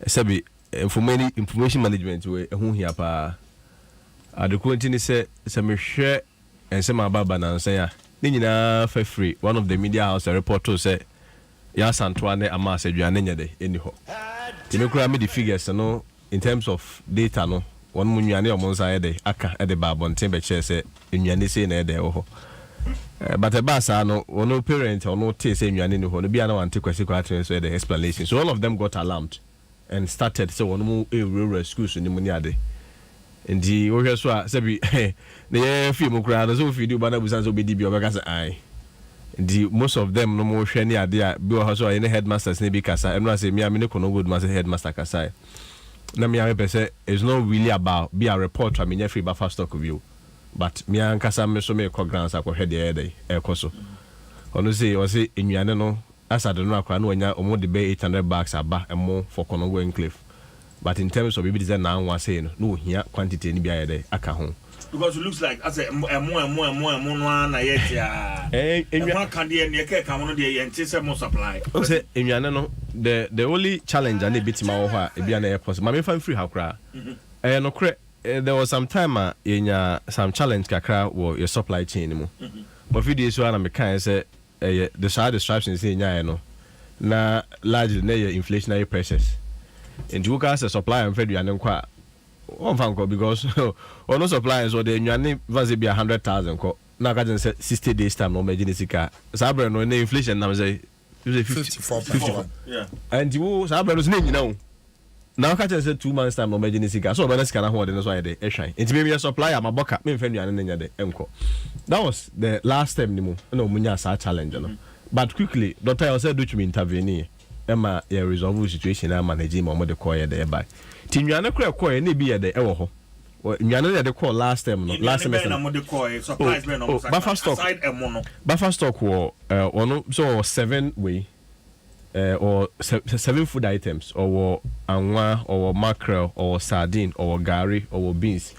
Sabi information management we who here pa adekunti say me share and say my baba na say ya ni nyina fa free. One of the media house report to say ya Santoine ama say aduane nya de eni ho ti me kura me the figures no in terms of data no one mu nnuane o mo nsa de aka e de ba bonten be che say nnuane say na e de ho but e ba sa no one parent or no say nnuane ni ho no bia na wan take Kwasi Kwarteng so the explanation, so all of them got alarmed and started so one mu rural schools ni mu ni ade ndi wo hwe so a sabi na ye fi mu kura no so fi di ba na busan so be di bi obeka say ai ndi most of them no mo hwe ni ade a bi wo so any headmasters ni bi kasa eno say me amene kono good master headmaster kasa na me am say it's not really about be a reporter me free buffer stock view, but me an kasa me so me ko grants akọ hwe de e koso ono say o say ennuane no asade no akwa na onya omo de be 800 bucks aba emo for kono go enclave, but in terms of maybe na one say no here quantity ni bia de aka ho because it looks like as a more no na yet ya one can dey na ke ka no dey yen say more supply. O say ennuane no the only challenge and bit ma wo ho a e bia na e possible ma me fan free hakra no kre there was some time yenya some challenge kakra wo your supply chain mu but video so na me kan say the side disruptions say nya no na largely na inflationary pressures and you guys supply and fed you kwa one fan ko because no suppliers or the nwane vaze be 100,000 ko na ka say 60 days time no imagine sika sabre no na inflation na say 54 yeah, and you sabre no nyina na ka say 2 months time no imagine sika so balance kana ho de no so ayde e hwan enti be supplier maboka me mfa nwane na nya de enko. That was the last time ni mu na omunya sa challenge no, but quickly doctor said do to me intervene Emma ya resolve situation na manage mo de call ye de by ti nwane kura call na bi ye de e wo ho nwane ye de call last time no last semester na mo de call supplies be no buffer stock aside emo no buffer stock wo ono so 7 way or 7 food items or anwa or mackerel or sardine or gari or beans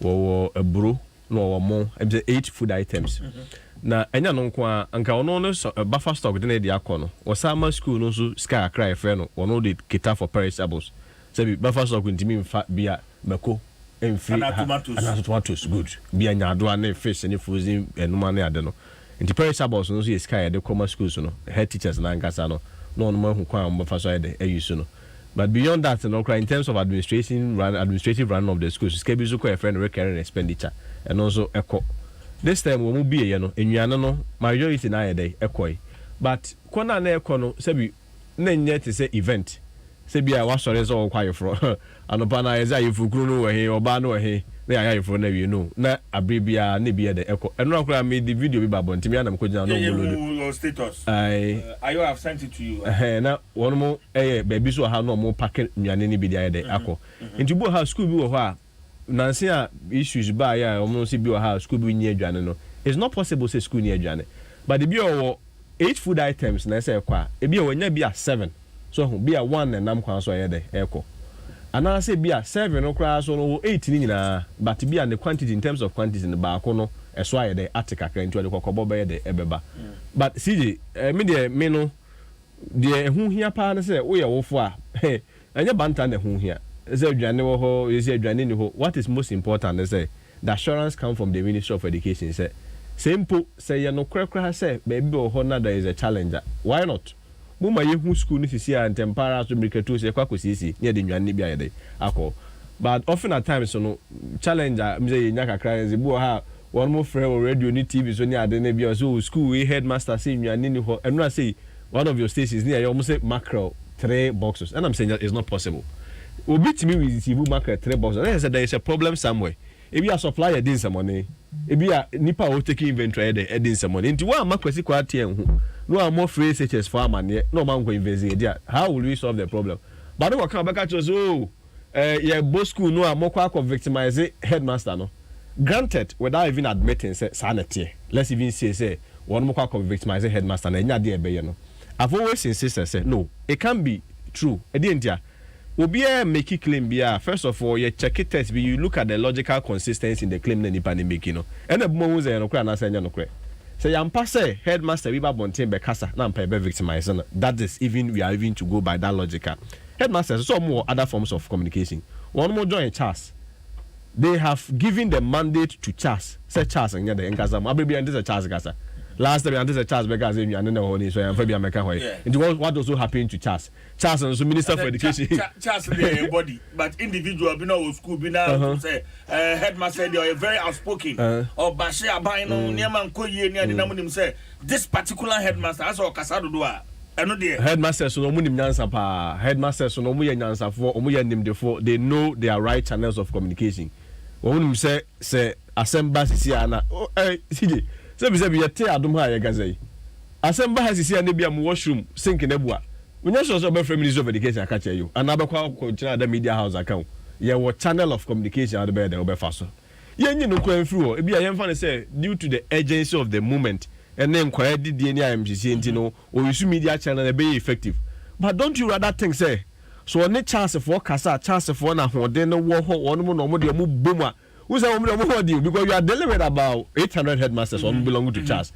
or eburo no or mo 8 food items. Na enya no nko anka ono no buffer stock de na dia akọ no o sama school no so sky cry fe no ono de cater for perishables say buffer stock ntimi mfa bia mako emfiri and tomatoes good bia nyado na fish and frozen enuma na ade no nti perishables no so sky de commerce schools no head teachers na nkasa no no no hu kwa buffer so de use no, but beyond that no in terms of administrative run of the schools sky bi so kwa friend recurring expenditure and also eco. This time we will be no ennuane no majority na yede ekoi, but kona na ekono sebi na nye te say event sebi a wasore so kwayo fro anopa na yeza yefukuru no we he oba no we he na ya yefro na we no na abrebia na bi yede eko eno akura me the video bi babon timi anam ko jina no your status I have sent it to you na one mo baby so ha no mo pack nnuane ni bi dia yede akọ nti bo ha school bi wo ho a nansi a issues ba ya omo si bi o ha school bi nye adwane no, it's not possible say school nye adwane, but the bi o 8 food items na say kwa e bi o nya bi a 7 so bi a 1 na nam kwa so ye de eko ana say bi a 7 no kra so no 8 ni nyina, but bi a the quantity in terms of quantity no ba ko no eso ye de atika kra ntu de kokobo be ye de ebeba but CJ me no de hu hia pa na say wo ye wo fo a anya banta na hu hia. What is most important is the assurance come from the Ministry of Education. Say simple say you no crack say baby or honor there is a challenger. Why not? Muma you school is here and tempara to make to say kwakosisi near the nwan bia de akọ. But often at times no challenger say nyaka cry zibu ha one more friend or radio ni TV so near the bia so school we headmaster say nwan ni ho and I say one of your stations near you almost say mackerel 3 boxes and I'm saying that is not possible. Obi timi we receive market 3 boxes. And I said there is a problem somewhere. If you are supplier din some money, if you are nipa o take inventory there din some money. Into one Kwasi Kwarteng no are more free such as farmer no man go invest there. How will we solve the problem? But we come back to yeah both school no are more kwa victimize headmaster no. Granted without even admitting say sanity. Let's even say one more kwa victimize headmaster na nya there be no. I've always insisted say no, it can be true. Obi make claim bia first of all you check it test be you look at the logical consistency in the claim na nipa na make no and ebo mo ze no kra na say nya no kra say yampa say headmaster we ba bonten be kasa na mpa be victimize no, that is even we are even to go by that logical headmasters some more other forms of communication. One more join Charles. They have given the mandate to Charles. Say Charles and the Enkasa. Maybe and this a Charles Gasa. Last time this a Charles because and then the so I'm very American way. And what also happened to Charles? Charles and the Minister for Education. Charles the body, but individual be now school be now say headmaster they are very outspoken. Or Bashi Abino near man Koye near the Namunim say this particular headmaster as or Casado do. Headmasters no munim nyansa pa. Headmasters no mu nyansa for omu nim for they know their right channels of communication. Omu say asemba sisi ana. CJ. Say be yete Adom ha ye gazai. Asemba ha sisi ana bia mu washroom sink na bua. Unya so be Ministry of Education aka che you. Ana be kwa ko china da media house account. Ye wo channel of communication ade be there be fa so. Ye nyi no kwan free ho. E bia ye mfa ne say due to the urgency of the moment. And then quiet the DNA MCC, or use media channel be effective. But don't you rather think say so on chance for Casa, chance for na then war one more boomer. Who's a woman because you are delivered about 800 headmasters on belong to Charles.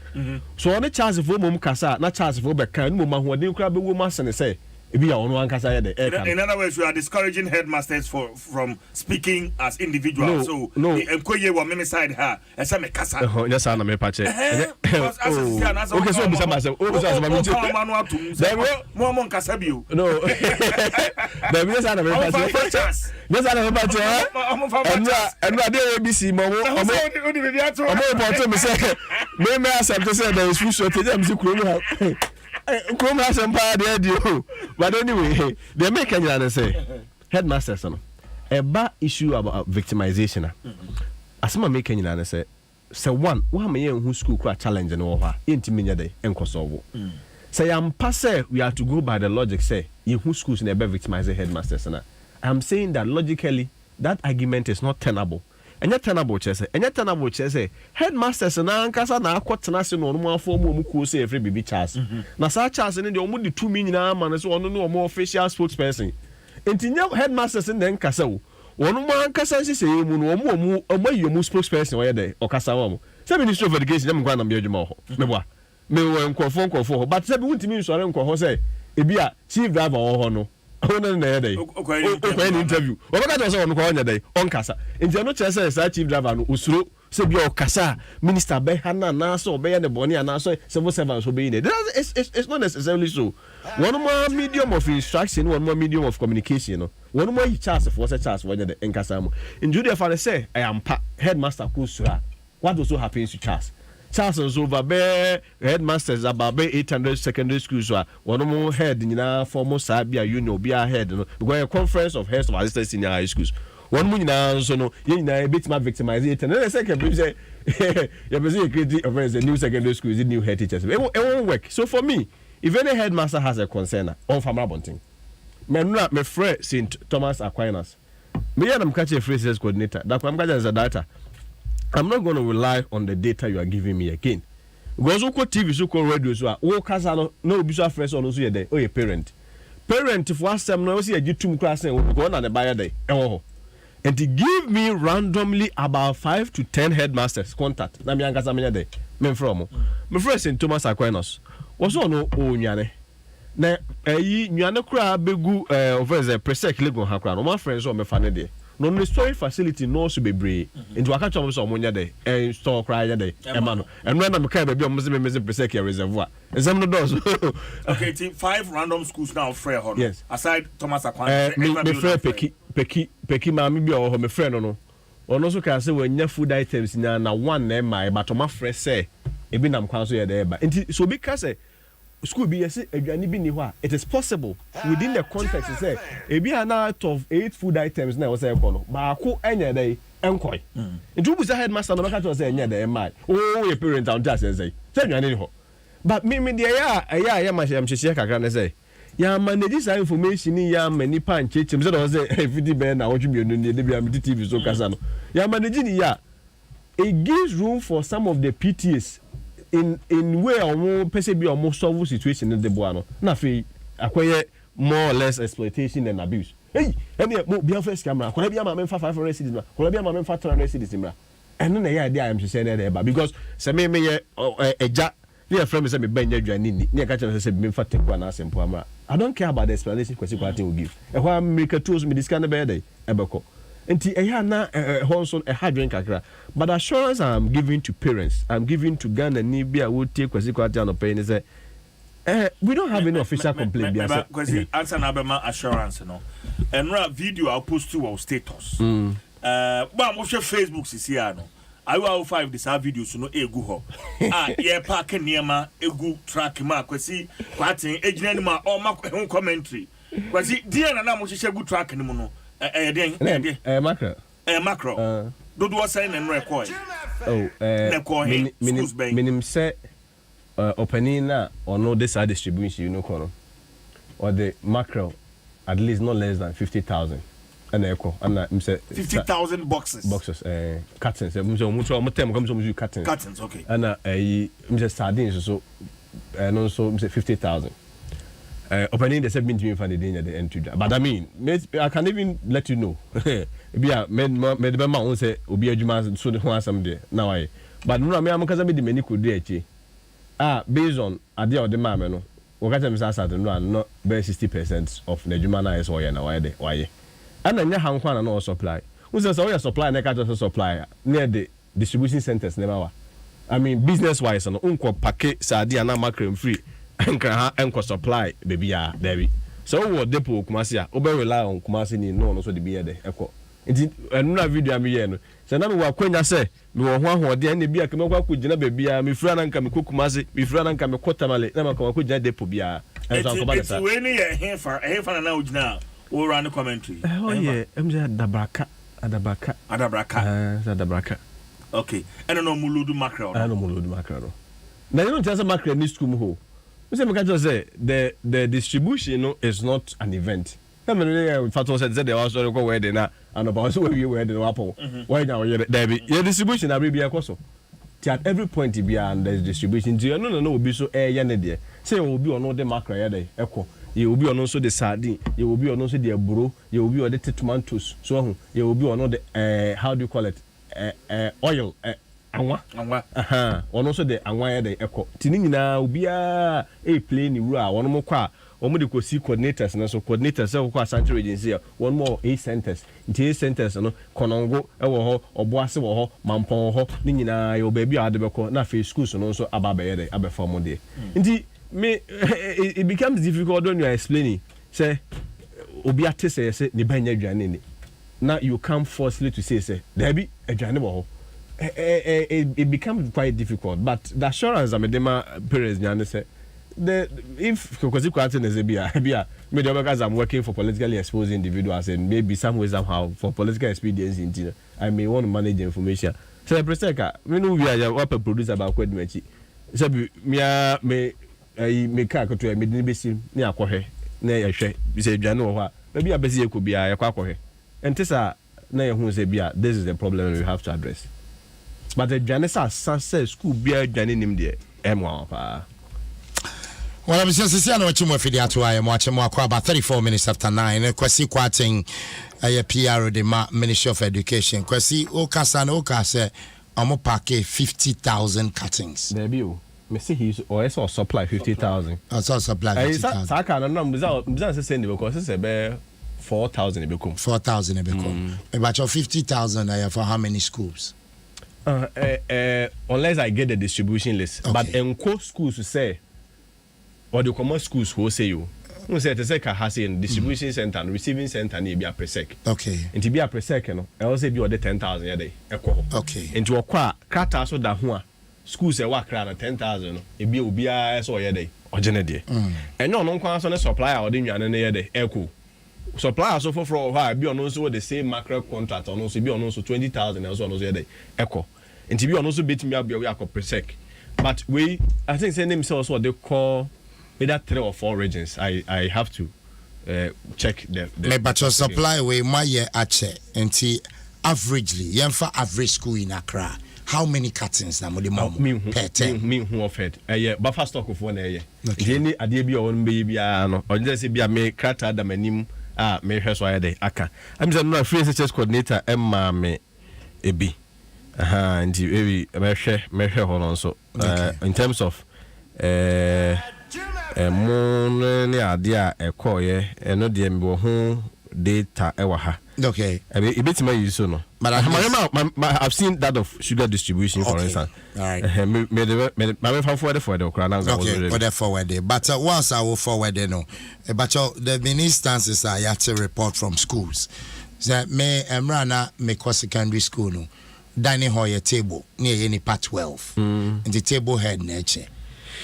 So on chance for Mum Casa, not chance for Becan, Mumma who didn't grab a woman and say, if you are on one Casa. In other words, you are discouraging headmasters from speaking as individuals. So no, Mkoye wa meme side her as a Casa. Yes, I'm a patch. Okay, so Mr. Master, Momon Casabio. No, there is another patch. Yes, I'm a patch. And I did ABC Momo. Maybe I said to say there is fish to them to Kruger. Come has some power there, but anyway, they make any say headmasters a bad issue about victimization. As some make any say one may who school quite challenge and over intimate day and Kosovo. Say I'm passe, we have to go by the logic say in who schools never victimize the headmasters. I'm saying that logically that argument is not tenable. And yet tenable chese headmasters na ankasa na akwotena se no no afọ mu ku say every baby Charles na sa Charles ne de omu de 2 million na ma no so ono no omo official spokesperson entinya headmasters ne nkasa wo ono mo ankasa sise mu no omo yomu spokesperson wo ye de okasa wo mo se Ministry of Education dem kwa na me adwuma ho me boa me wo nkofo ho but se be wuntimi nsore nkofo say ebi a chief driver wo ho no one na day okay interview obaka to say on ko onya day on kasa nti no chere say chief driver no usuro say bi o kasa minister be hana na so be ne boni na so civil servants obey ne it's not necessarily so one more medium of instruction one more medium of communication no one more chance for say chance for the nkasa mo nju dey fa say I am headmaster kusura what also happens to Charles over be headmasters about 800 secondary schools one more head in former Sabia union be ahead no because a conference of heads of assistants senior high schools one money now so no you na bit ma victimization and then second people say you be create a new secondary school is new head teachers it won't work. So for me if any headmaster has a concern on family bunting me friend St. Thomas Aquinas me am catch a free sales coordinator that I'm as a data. I'm not going to rely on the data you are giving me again. Because oko TV so call radio so o kasa no obi so afresh on so ye dey o ye parent for asem no see agitum class and go na the buyer dey ho. And to give me randomly about 5 to 10 headmasters contact na me ankasa me dey me from me friend St. Thomas Aquinas was on o nyane na nyane kura begu over presec legon ha kura no my friends o me fa ne dey no no storage facility no so bebre into waka chom so omonya dey store cry dey ema no and when am kai be omo presec reservoir exam no doors. Okay, team 5 random schools now free ho. Yes, aside Thomas Aquinas me free peki ma me bi o ho me free no ono so ka say wanya food items na one na my but my friend say e bi nam kwan so ye dey ba nti so bi ka say school be say aduane bi ni ho a it is possible within the context say e bi an out of 8 food items na we say ko no ba ko enya dey enkoi nti bu say headmaster no ka to say enya dey mai oh your parent down there say aduane ni ho but me dey ya ma hye kakra na say ya manage this information ni ya mani pan chechim say do say fidi be na wotwe bienu ni dey bia me TV so kasa no ya manage ni ya it gives room for some of the PTAs in way omo pese bi omo solve situation in the boano na fe akoye more or less exploitation and abuse. Hey any mo bia first camera kola bia ma me fa 500 cedis ma kola bia ma me fa 300 cedis ma eno na ya dia am say na dey ba because se me ye eja ne friend me say me banya dwane ni ne ka tell say me fa tekwa na asempo amra I don't care about the explanation Kwasi Kwarteng will give. And why America tools me this kind of bed ebeko. Enti na Honson a hard drink kakra. But assurance I'm giving to parents, I'm giving to Ghana Nibia will take Kwasi Kwarteng on pain is we don't have any official complaint. Kwasi answer na be assurance no. And video I'll post to our status. But I'm share Facebook sisi no. I will 5 this videos no egu ho. Yeah park niema egu track ma Kwasi Kwarteng ejina ni ma o ma commentary. Kwasi dia na mo share egu track ni mo no. Macro. Macro. Do do sign and record. Oh, minim say opening na or no this distribution you know kono. Or the macro at least not less than 50,000. And echo and say 50,000 boxes. Cartons. Cartons, okay. And sardines so and also 50,000. Opening the 17 for the day at the end to that. But I mean, I can even let you know. Be a made my own say, Obi a Jumas so the one someday. Now I. But no, I'm because I made the many could do based on a deal of the mamma. Wakata Massa run not very 60% of the Jumana is why now. Why? And then Hankwana no supply. Who says all your supply and a supplier near the distribution centers never. I mean, business wise, and unko packet sardiana mackerel free. Enko supply baby there. So what depot Kumasi obe rely on Kumasi ni no so the be there eko. Nti enu video am here no. So na me wa kwanya say me wo ho ahode na bia kema kwa kugina baby a me fura na nka me Kumasi me fura na nka me kotamale na ma kwa kugina depot bia. It's we ni here for na ugina o run commentary. Oh yeah, MJ Adabraka. Okay. And no muludu mackerel. I no muludu mackerel. Na you don't tell some mackerel ni school ho. Say the distribution is not an event. Fatou said they also go where they na and about where we were the apple. Why now there be your distribution I be also. At every point be and there's distribution. No will be so there. Say will be on the macro there. Echo. You will be on also the sardine, you will be on also the bro, you will be on the tomatoes, so you will be on the how do you call it? Oil. Anwa on also the anwa the echo tini nyina obia play ni ru a won mo kwa omo de kosi coordinators na so coordinators e kwa Central Agency one more 8 centers nti 8 centers no konongo e wo ho oboase wo ho mampon ho ni nyina yo ba bia ade beko na fe schools no so ababa ye de abefa mo de nti me it becomes difficult when you are explaining say obi ate say ni banya adwane ni now you come forcefully to say there be adwane wo ho it becomes quite difficult, but the assurance I made my parents say if Kwasi Kwarteng is a beer, maybe because I'm working for politically exposed individuals and maybe some way somehow for political expedience in I may want to manage information. So Preseka, we know we are what producer about Kwedmechi. So me car to a midnight basin near Kohe, near a share. We say Jano, maybe a busy could be a Kwakohe. And Tessa, near who say beer, this is the problem we have to address. But the Janessa says school beer Janin there. Well, I'm just saying, what you want to I am watching more about 34 minutes after 9. Kwasi Kwarteng, a PR of the Ministry of Education. Kwasi Okasan Okase, I'm packet 50,000 cuttings. There be you. Me see he's also supply 50,000. Also supply 50,000. I can't remember. Because it's about 4,000 a become. 4,000 a become. About your 50,000 for how many schools? Unless I get the distribution list. Okay. But in schools to say, or the common schools who say you say to say has in distribution center and receiving center and be a presec. Okay. And to be a presec, I also be order 10,000 a day. Okay. And to acquire crata so that one schools say work around 10,000. It be a so a day or generally. And no constant supplier or the other day echo. Supplier so for a be on also the same macro contract and also be on also 20,000 also on day echo. And to be on also beat me up be a presec. But I think they themselves what they call either 3 or 4 regions. I have to check the but your supply way my year ache and averagely for average school in Accra. How many cuttings na mo per term? Me who offered buffer stock of 1 year. Any ade bi on baby no or just say bi me krata da manim me hwe so ayede aka. I'm just no free research coordinator emma me ebi. And me hwe ho no so in terms of mo ne ade a ekoye eno de mbo ho data ewa ha. Okay. A bit my use no. But I've seen that of sugar distribution, for instance. All right. My forward for the Ukraine. Okay, for the forward. But once I will forward, no. But the instances I have to report from schools. That me Emrana me secondary school no. Dining hall your table near any part 12. And the table head nature.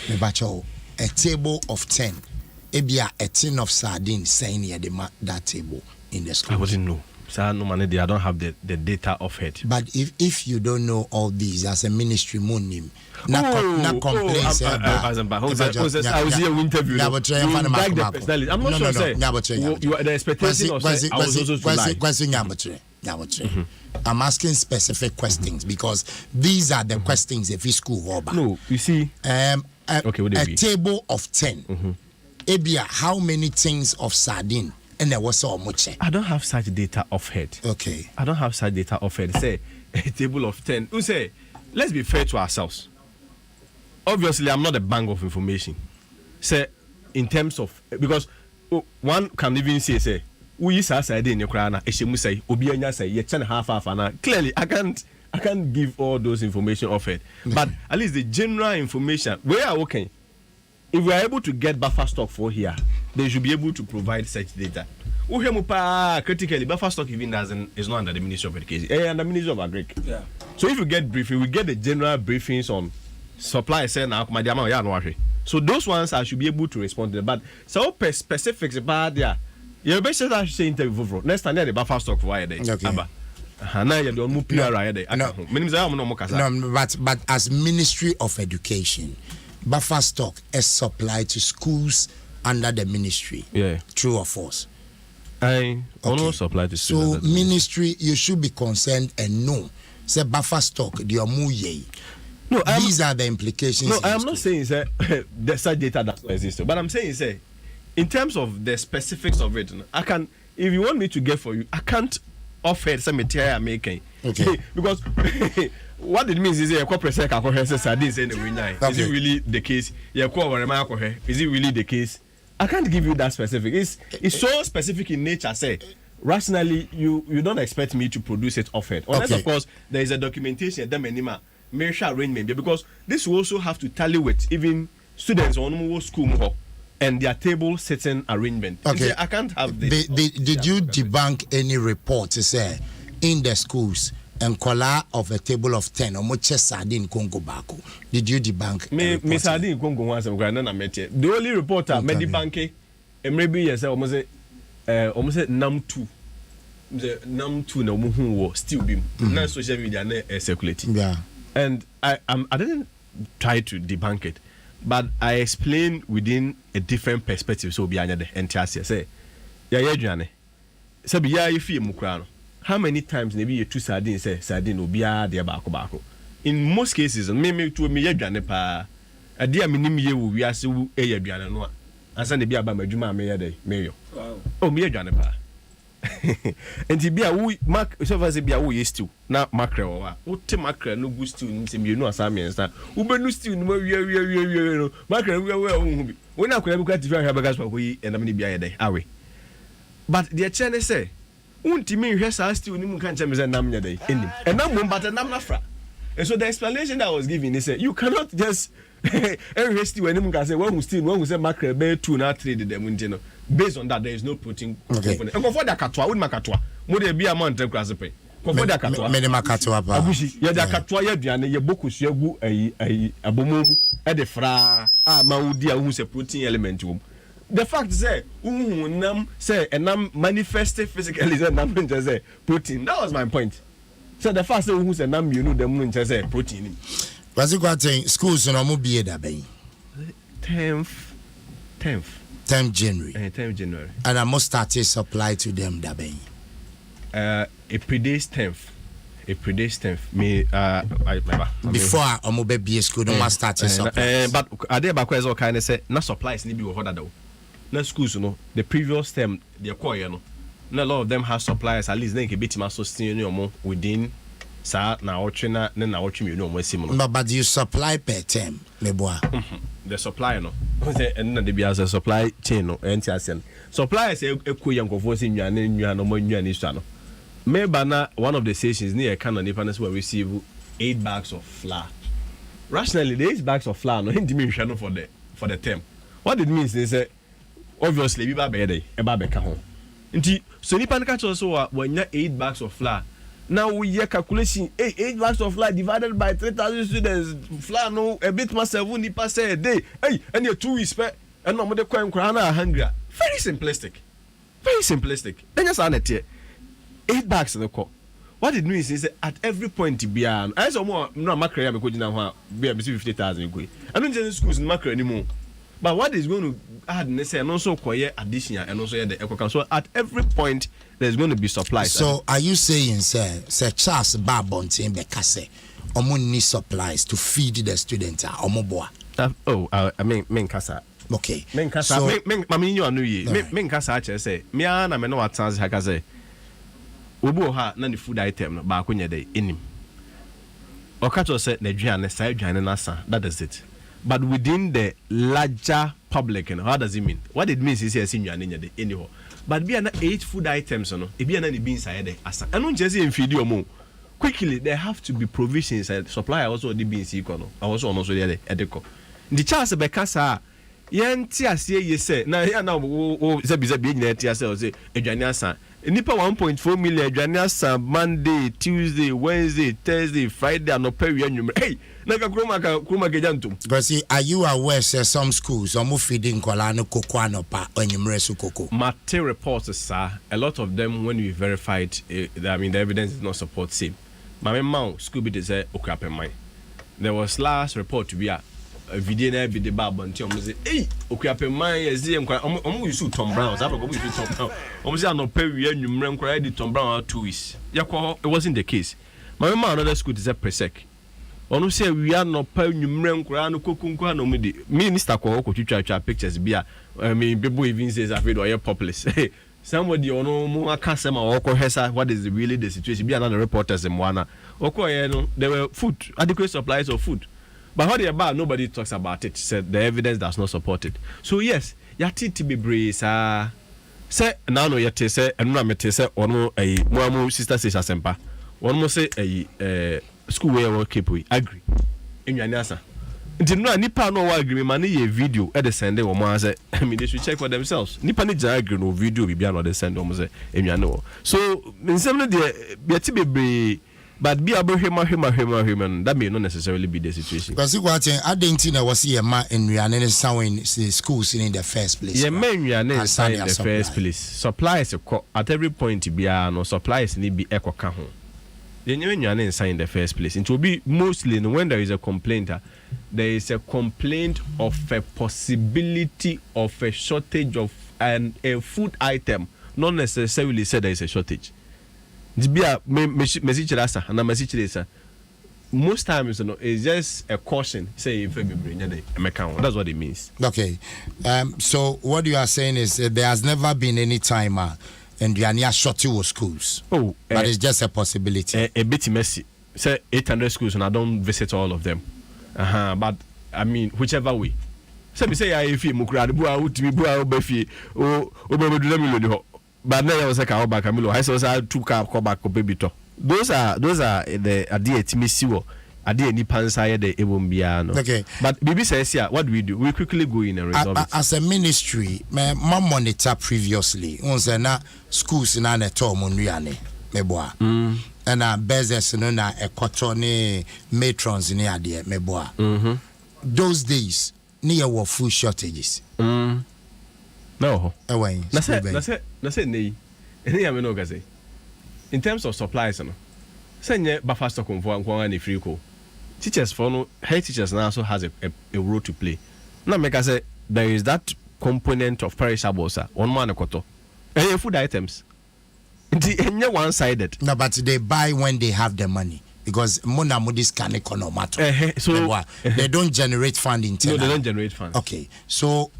Me bacho a table of 10. Ebia a tin of sardines saying near that table in the school. I wouldn't know. So no money there. I don't have the data of it. But if you don't know all these as a ministry moon not complaints I was here interview. I'm not sure say you are the expectation of say I was also I'm asking specific questions because these are the questions if school over. No, you see a table of 10. Ebia, how many things of sardine and there was so much? I don't have such data off head. Okay. I don't have such data off head. Say a table of 10. We say, let's be fair to ourselves. Obviously, I'm not a bank of information. Say, in terms of because one can even say, we use our side in your crown. Eshemu say, Obianya say, ye 10.5. Clearly, I can't give all those information off head. But at least the general information we are working. If we are able to get buffer stock for here, they should be able to provide such data. Critically, buffer stock even is not under the Ministry of Education, under the Ministry of Agric. Yeah. So if you get briefing, we get the general briefings on supply. So those ones I should be able to respond to them. But so specifics about there, you best I should say interview for next time the buffer stock for why they. Okay. But as Ministry of Education. Buffer stock is supplied to schools under the ministry. Yeah. True or false? I also supply to schools. So ministry, you should be concerned and know. Say buffer stock, the omuye. No, these are the implications. No, I am not saying that the such data does not exist. But I'm saying in terms of the specifics of it, I can. If you want me to get for you, I can't offer some material I'm making. Okay. Because. What it means is a corporate sector is it really the case? Is it really the case? I can't give you that specific. It's so specific in nature. Say rationally, you don't expect me to produce it off it. Unless of course there is a documentation, measure arrangement. Because this will also have to tally with even students on school and their table setting arrangement. Okay, I can't have this. Did you debunk any report to say in the schools? And collar of a table of 10 or much sardine Congo Baku. Did you debunk? Me sardine Congo once I'm going to met it. The only reporter made debank and maybe yes, almost num 2. The num 2 no who still be non social media circulating. Yeah. And I didn't try to debunk it, but I explained within a different perspective. So behind the entire say, yeah, Johnny. So be if you mukrano. How many times maybe you two sardines say sardine will be there bako. In most cases, maybe to me yadwane pa. A dear minim ye we are so a yadwane no. Asa ne bia ba madwuma me yade meyo. Oh me yadwane pa. Enti bia wo mark so far say bia wo ye stew na mackerel wa. Wo te mackerel no gu stew ni se me no asa me nsa. Wo be no stew no ma wi no. Mackerel wi wo hu bi. Wo na akora bi ka tifi ahwa bagas pa ko yi enam ne bia yade awe. But the chair say untimi hwe sa still ni mu kan cheme say nam nya dey enim enam mo but nam nafra. And so the explanation that I was giving is you cannot just every still when you can say when we say mackerel be 2 na 3 de dem ntino based on that there is no protein component. And for the akatoa we makatoa mo de bia mo ntẹ kwase pe for the akatoa me de makatoa pa abushi ye de akatoa ye aduane ye bokusu agu ayi abomom e de fra ma wudi a hu say protein element wom. The fact is nam say enam manifested physically say nam say protein. That was my point. So the fact who say nam you know them say protein. Was it Kwarteng schools no mo be da ben? 10th January. 10th January. And I must start to supply to them da ben. It predates 10th. Me before omo be school no must start to supply. But ade ba kwese o kind say na supplies ni bi wo hoda do. Na schools no the previous term they call no. A lot of them have suppliers at least then can be to sustain within sa na ochina ne na ochimi no mo asim no. No, but you supply per term, meboa. The supply no. Say and na de bia say supply chain no enti asen. Supply say ekuye nkofo se nnuane no mo nnuane sua no. Maybe na one of the stations near Canada nipa na will receive 8 bags of flour. Rationally, the 8 bags of flour no hindi me no for the term. What it means is that obviously we ba be dey e ba be ka ho. Nti so nipa na catch so when you 8 bags of flour. Now we hear calculation 8 bags of flour divided by 3,000 students. Flour no a bit more 7 nipa say a day. Hey, and you 2 weeks pe and no mo de kwa na hungry. Very simplistic. Very simplistic. Then just an it 8 bags in the call. What it means is that at every point beyond I saw more no macro me go na be 50,000 go. I don't just schools in macro anymore. But what is going to add and also acquire additional and also the eco. So at every point there's going to be supplies. So are you saying sir Charles Babontin Bekase need supplies to feed the students omoboa? I mean kasa. Okay. Men kasa men mami you anu ye. Men kasa ache say me na me no atans haka say obo ha na the food item no ba akonya dey enim. Okacho say na aduane sa aduane na sa. That is it. But within the larger public, how does it mean? What it means is here seeing you are anyhow. But be an 8 food items, no. If be an beans inside there, asa. I don't just in feed you more. Quickly, there have to be provisions and supply also the beans equal. I also there at the co. The chance bekasa. Yen tia say say na here now say be na tia say aduane nipa 1.4 million aduane Monday, Tuesday, Wednesday, Thursday, Friday and no pay anwumre. Hey, na ka kroma ke jantum. Because are you aware say some schools are feeding kola no koko anopa anwumre so koko? Mate reports sir, a lot of them when we verified I mean the evidence is not support same. My mom school be say Okuapeman. There was last report to be a video na be the baba until omo say hey Okuapeman yezi nkwa omo use Tom Brown so go use Tom Brown omo say no pay wi anwumre nkwa di Tom Brown 2 weeks yakwa it wasn't the case. My mama another school is a presec ono say we are no pay anwumre nkwa no kokunkwa no mudi minister ko twitwa pictures bia I mean people even says afraid or populous somebody ono mo aka say ma woko hesa what is really the situation bia na the reporters em wana okoye no there were food adequate supplies of food. But how they about nobody talks about it. Said the evidence does not support it. So yes, yati to be brave. Say now no yati say and no mete say ono mo sister says asempa. One mo say school where we keep we agree. Enwane asa. Nti no nipa no wa agree man ye video e dey send wo mo say I mean they should check for themselves. Nipa ni ja agree no video bi bia no dey send wo mo say enwane wo. So nsem no dey yati be brave. But be able human that may not necessarily be the situation. Because Kwarteng, I didn't know was here ma in schools in the first place. Yeah, men in the first place. Supplies at every point be no supplies need be echo kahon. Then you in the first place. It will be mostly when there is a complaint. There is a complaint of a possibility of a shortage of a food item. Not necessarily said there is a shortage. Most times it's just a caution say if that's what it means. Okay, so what you are saying is there has never been any time and we are near shortage schools. But it's just a possibility. A bit messy. Say 800 schools and I don't visit all of them. But I mean whichever way. Say I if you mukrad bua utimi bua obefi o obebedu miloni. But now I was like, back Camilo. I saw 2 car call back baby to. Those are the idea timisiwo. Idea ni pansa the ebombiano. Okay. But Bibi says here, what do? We quickly go in and resolve it. As a ministry, my monitor previously on na schools na na to monriane meboa. And business no na ekotone matrons ni ade meboa. Those days near were food shortages. No. Away. That's it. Nei. Any am no gaze. In terms of supplies, no. Senye buffer stock for and free co. Teachers for no head teachers now also has a role to play. Now make I say there is that component of perishables, one man koto. Food items. The one sided. No, but they buy when they have the money. Because Mona Modis can economato. So they don't generate fund in No, they don't generate funds. Okay. So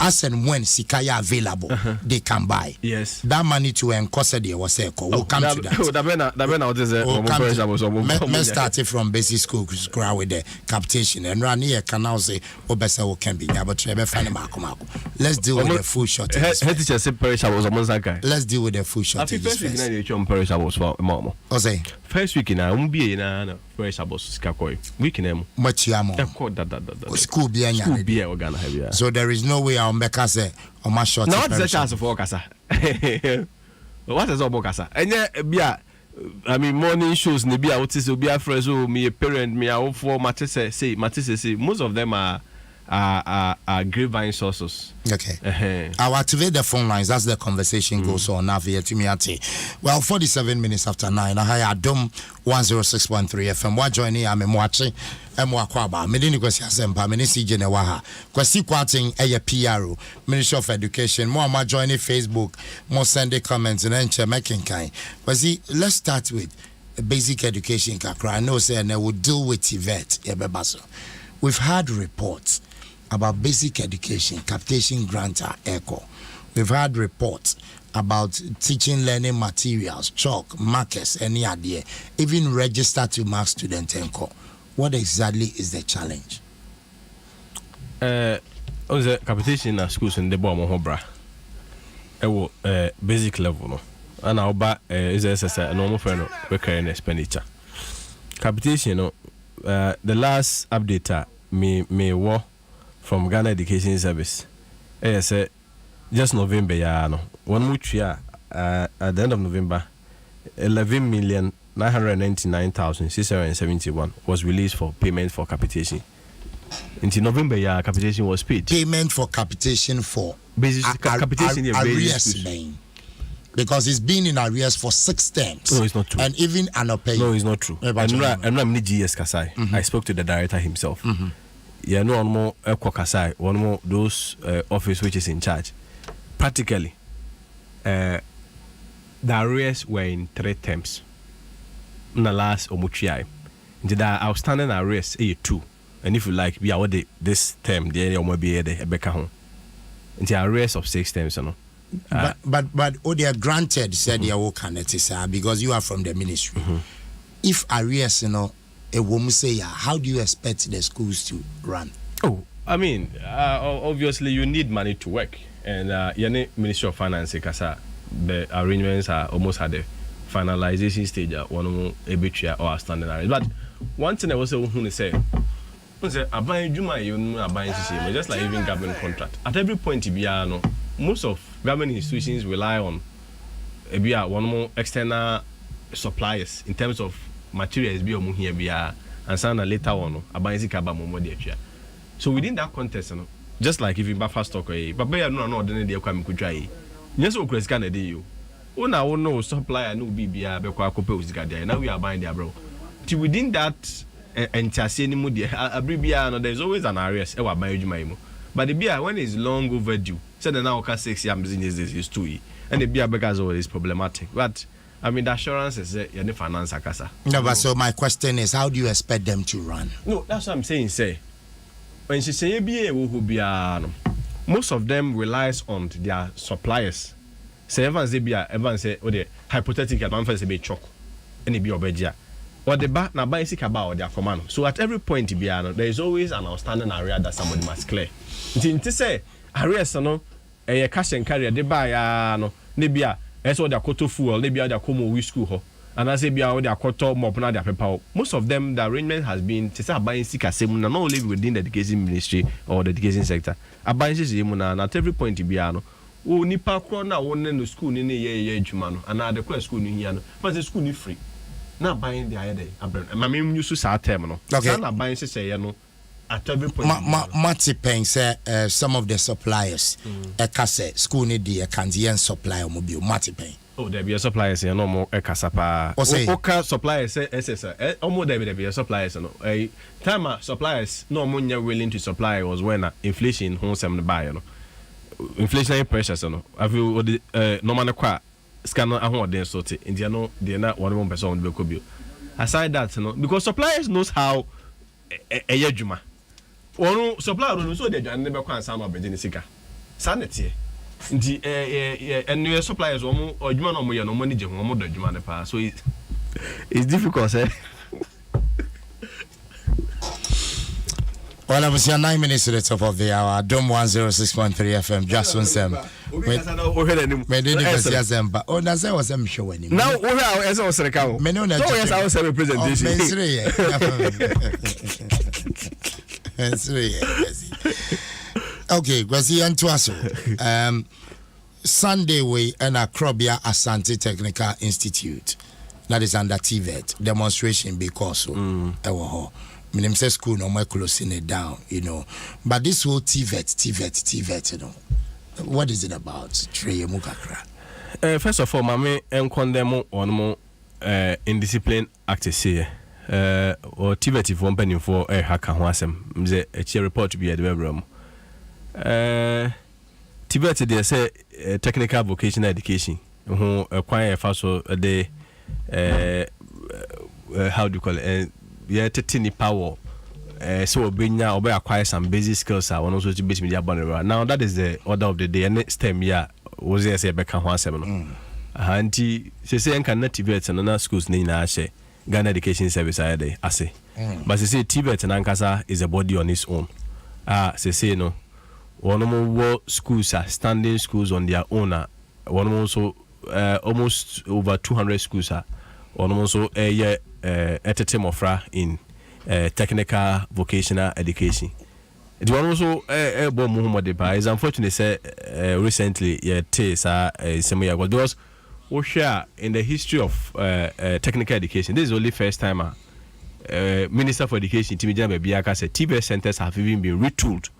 as and when sikaya available, they can buy. Yes. That money to encourage the was we'll come to that. Let's start it from basic school with the capitation and run here can now say Obesa can be but let's deal with the food shortage. Let's deal with the food shortage. First week in a perishables school beer. So there is no way I'll make us a my short. Now what's the chance for Kasa? What is all Kasa? And yeah, I mean morning shows Nibia Otis will be a friend who me a parent me out for Matisse say most of them are grapevine sources. Okay. I'll activate the phone lines as the conversation goes on now via Timiati. Well, 47 minutes after 9. I have Adom 106.3 FM. What joining? I'm watching. Mwakwaba. Medini kwesi asempa. Menisi jenewaha. Kwasi Kwarteng PRO. Ministry of Education. More joining Facebook. More sending comments and enche making kind. Kwasi, let's start with basic education. Kakra. I know say and I will deal with TVET. Yebebaso. We've had reports about basic education, capitation grantor, ECHO. We've had reports about teaching learning materials, chalk, markers, any idea, even register to mark student ECHO. What exactly is the challenge? The capitation schools in the Bomahobra. Basic level, no. And our back is a normal friend recurring expenditure. Capitation, no. The last update me war from Ghana Education Service. Say just November no. One which year at the end of November 11,999,671 was released for payment for capitation. Until November capitation was paid. Payment for capitation for basic capitation arrears because it's been in arrears for 6 terms. No, it's not true. And even unpaid. No, it's not true. I'm GS Kasai. I spoke to the director himself. Yeah, no one more Kasai, one more those office which is in charge. Practically, the arrears were in 3 terms. In the last Omuchiai. The outstanding arrears 2. And if you like, we are this term, the area will be a Becca home. The arrears of 6 terms, you know. But they are granted said they are because you are from the ministry. If arrears, you know, a woman say, how do you expect the schools to run? Oh, I mean, obviously you need money to work, and Ministry of Finance, the arrangements are almost at the finalization stage. One arbitrary or standing arrange. But one thing I was going to say. Just like even government contract. At every point, most of government institutions rely on one more external suppliers in terms of materials and some later on. So within that context, just like if you buy stock, but no, then they come to try. Yes, okay, scan a day. No supplier, no BBA, now we are buying their bro. Within that. And there's always an arrears. But the beer when it's long overdue, so the now 6 years is 2 and the beer because is problematic. But I mean the assurance is the finance akasa. No, but so my question is, how do you expect them to run? No, that's what I'm saying. Say when she say BA who be most of them relies on their suppliers. Say everyone say the hypothetical man say be choke and it be obedia. Or the back na basic about their command. So at every point there is always an outstanding area that somebody must clear. To say arrears no a cash and carry they buy no nebia eso their koto fuel nebia their komo we school ho and as bia their koto mop na their paper. Most of them the arrangement has been to say buying sick asem not only within the education ministry or the education sector. Buying system na at every point bia no o nipa kro na won no school ni ye adwuma no and the class school ni here no but the school ni free. Not buying the idea. I mean, you should term, no. Okay. Not buying, say, no. At every point. Mati Peng say some of the suppliers, Ekase school need the Canadian supplier mobile. Mati Peng. Oh, there be a suppliers here no more Ekasapa. Okay, suppliers say SSR. Almost there be a suppliers no. A time suppliers no more willing to supply was when inflation home some buy no. Inflationary pressures no. I feel no man kwa. Scan ahoden sorte india no they na one person be ko aside that no because suppliers knows how eyadwuma one supplier no so dey dwan ne be kwan san no be sika sanity nti and your suppliers or adwuma no mo ye no mo ni je ho mo do adwuma ne pa so it's difficult eh. Well, I was here 9 minutes to the top of the hour. Adom 106.3 FM. Just on Sam. Me didn't even see Zemba. Oh, that's what I'm showing him. Now, what else was the cow? Me no, yes, I was a representation. Okay, Kwasi and Twaso. Sunday way and Akrobia Asante Technical Institute. That is under TVET demonstration because Minim say school no more closing it down, you know. But this whole TVET, you know. What is it about? Trey Mukakra. First of all, mame condemn on more indiscipline act here. Or TVET if one penny for a hacker wasem. A chair report to be at the room. TVET they say technical vocational education. Who acquire first a day how do you call it? Yeah, tiny power. So bring now or acquire some basic skills. I want also to base media bonnet. Now that is the order of the day. And next time, yeah, was there say back one seven. Auntie, she say I cannot Tibet and another schools nina say Ghana Education Service I say. But she say Tibet and Ankasa is a body on its own. She say no. One more schools are standing schools on their own. One also almost over 200 schools are. One also a year. At a time of in technical vocational education. It was also is unfortunately say recently some year ago there was share in the history of technical education. This is only first time Minister for Education Timijana Bebiaka said TBS centers have even been retooled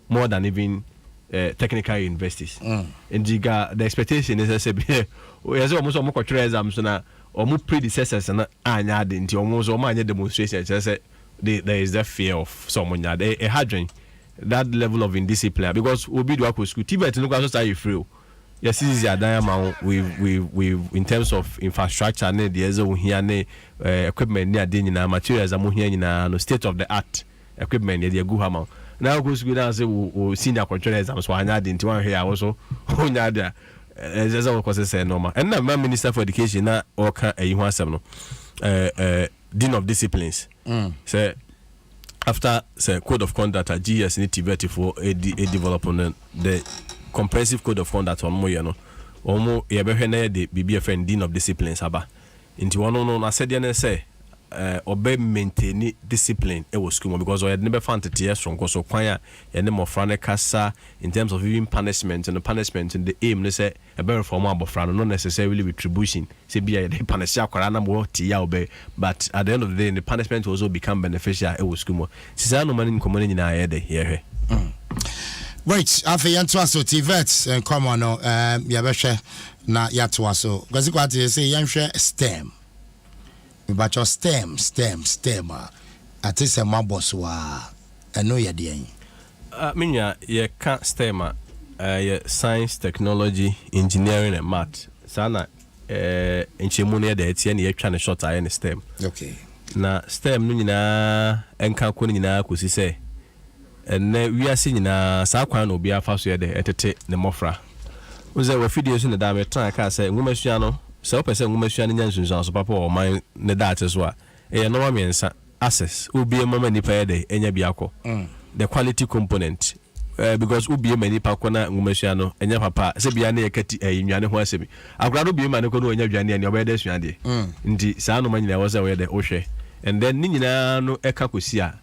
more than even technical universities. And the expectation is that almost almost exams na or more predecessors and anya into almost all my demonstration. Just there is that fear of someone that a hadron that level of indiscipline because we'll be to school. Tibet look also start free. Yes, this is a diamond we in terms of infrastructure and the here equipment near the materials are here in state of the art equipment near the good amount. Now go school and say senior controllers so I had into one here also there. As I was saying, normal. And now, my Minister for Education now work Dean of Disciplines. Say after say code of conduct at GS in TVET for a development the comprehensive code of conduct on more, you know. Omo yebehene the BBFN Dean of Disciplines aba. Into one no said say obey maintain discipline was school because I had never found it yes from so kwanya and more frane kasa in terms of even punishment and the punishment and the aim they say a better form of frane not necessarily retribution say be a punish obey but at the end of the day the punishment also become beneficial it was school no man in community na here Right, after Yantuaso TVET and come on yabeshe na yatuaso because what they say yanhwe STEM. But your STEM at least a mabos wa eno ye de minya ye ka STEM ye science, technology, engineering and math sana enchemu ne de tie ne ye twa ne short aye ne STEM. Okay. Na STEM no nyina enka ko nyina kosi se enne wiase nyina sa kwan na obi afa so ye de etete ne mofra uze wa video so ne da metra ka se nwumasua no so person nwumasua ne nyansunsun so papa o man ne da so a e no mamiensa access obi e mama nipa ye de enya biako the quality component because ubi e mani pa kona nwumasua no enya papa se bia na ye kati nwane ho asebi akrado bi ma ne ko no enya dwane ne obede sua de ndi sa no manyina wo se we de ohwe and then ni nyina no eka kosi a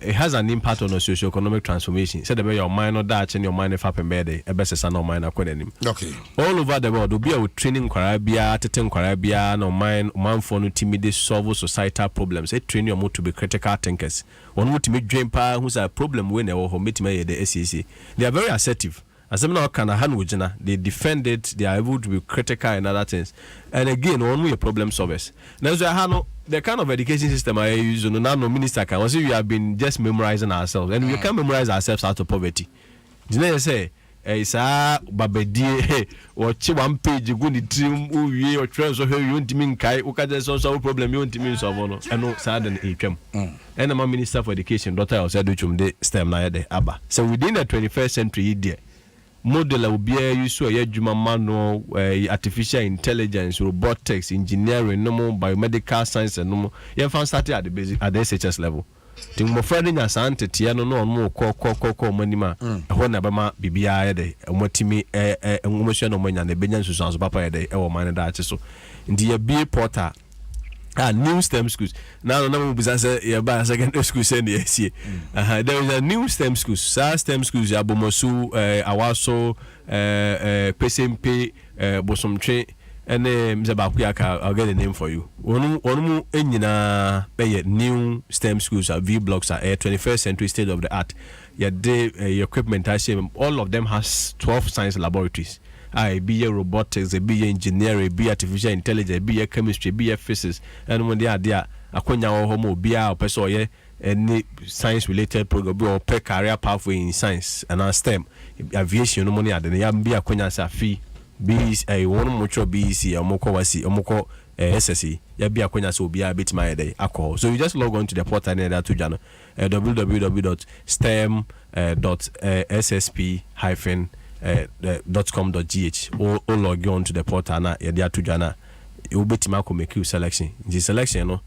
it has an impact on the socio-economic transformation. Said about your mind or that and your mind if happen bad, a best son of mine acronym. Okay. All over the world, will be a training Caribbean, Tetem Caribbean, or mind for no timid solve societal problems. It train your mood to be critical thinkers. One would meet dream power who's a problem winner or who meet me at the SEC. They are very assertive. As I'm not kind of hand they defend it, they are able to be critical and other things. And again, one way problem solvers. Now, the kind of education system I use, now no minister can. Once we have been just memorizing ourselves, and we can't memorize ourselves out of poverty. Do you know say? It's a babedi or one page you go to trim or trends or you want to mean kai ukaja so problem you want to mean so and no sudden echem. And I'm a minister for education, Dr. Oseduchum de STEM na de aba. So within the 21st century, model will be used to a juma manual, artificial intelligence, robotics, engineering, normal biomedical science, and normal. You have started at the basic at the SHS level. The more friendly as auntie, no more call money ma. When Abama BBI day, and what Timmy emotion on and the Benjamin Susan's papa day, or mine that so. In the B porter. New STEM schools. Now, no business. Yeah, secondary school send the SC. There is a new STEM schools. STEM schools. Yabomosu, Awaso, PSMP, Bosomche, and Mzabakuaka. I'll get the name for you. One enina pay new STEM schools. V blocks are 21st century state of the art. Your equipment. All of them has 12 science laboratories. Be a robotics, be engineering, be artificial intelligence, be chemistry, be physics, and when they are there, akonya homo be a person any science related program or per career pathway in science and STEM aviation no money adene ya be akonya safi be a one mucho BC or Kwasi or SSE ya be akonya so be a bit my day alcohol. So you just log on to the portal near that to jano www.stem.ssp- .com.gh or log on to the portal na ya to jana you bet mako make you selection the selection no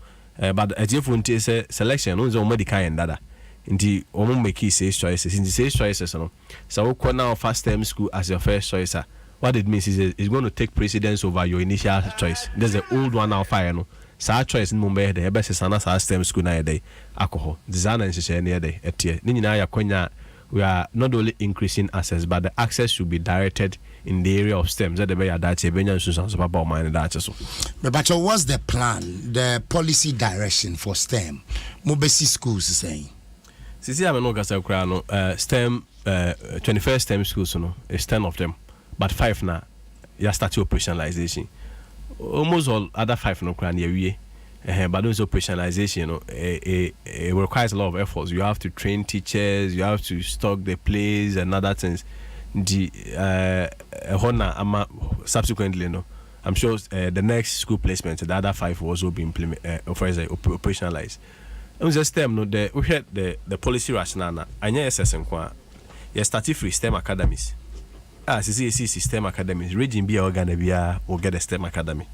but as if we say selection no zo medical and dada nti omo make six choices in the six choices no so we call now first term school as your first choice. What it means is it's going to take precedence over your initial choice. There's the old one now fire no sa choice no mbe the best sana sa STEM school na day alcohol designer nhye na day etie ni nyina ya kwanya. We are not only increasing access, but the access should be directed in the area of STEM. But what's the plan, the policy direction for STEM? Mobesi schools saying. Sisi I'm not STEM 21st STEM schools is 10 of them, but 5 now. You start operationalization. Almost all other 5 no kran ye. But those operationalization, it requires a lot of efforts. You have to train teachers, you have to stock the place and other things. The subsequently, I'm sure the next school placement, the other 5 will also be operationalized. It was a STEM. We had the policy rationale. I know SSN kwa. You started free STEM academies. CCAC STEM academies. Region B organ will get a STEM academy.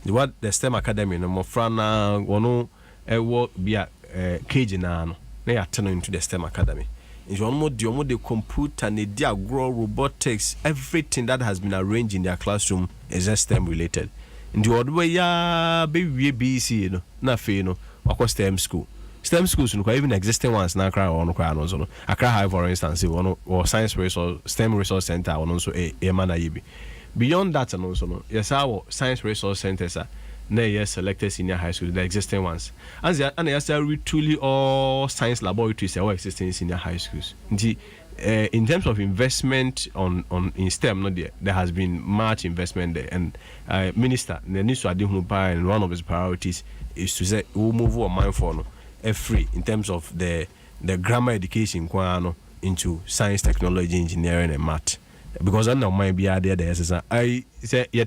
What the STEM academy no more frana wono be a cage na no na ya turn into the STEM academy. Is one more the computer and the grow robotics, everything that has been arranged in their classroom is just STEM related. In the odd way ya be BC no na fe no akwa STEM school. STEM schools no even existing ones na kra on kra no so no. Accra High for instance one or science resource STEM resource center one also a mana yibi. Beyond that, and also, no, yes, our science resource centers are yes selected senior high school, the existing ones. And yes, we truly all science laboratories are existing in senior high schools. In terms of investment in STEM, no, there has been much investment there. And Minister, the news to and one of his priorities is to say we'll move our mind for free in terms of the grammar education into science, technology, engineering, and math. Because I know my be there I say you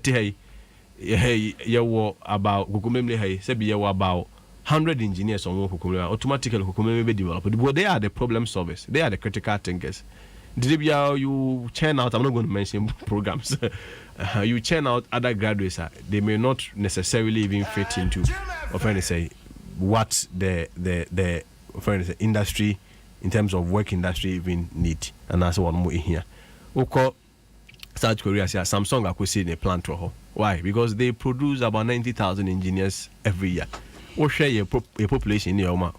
about Kukumemle hey say be about 100 engineers on Kukumemle automatically Kukumemle be developed, but they are the problem solvers, they are the critical thinkers. Did you churn out, I'm not going to mention programs. You churn out other graduates, they may not necessarily even fit into what the industry in terms of work industry even need, and that's one more in here. South Korea, Samsung are in a plant. Why? Because they produce about 90,000 engineers every year. We share a population in Yoma.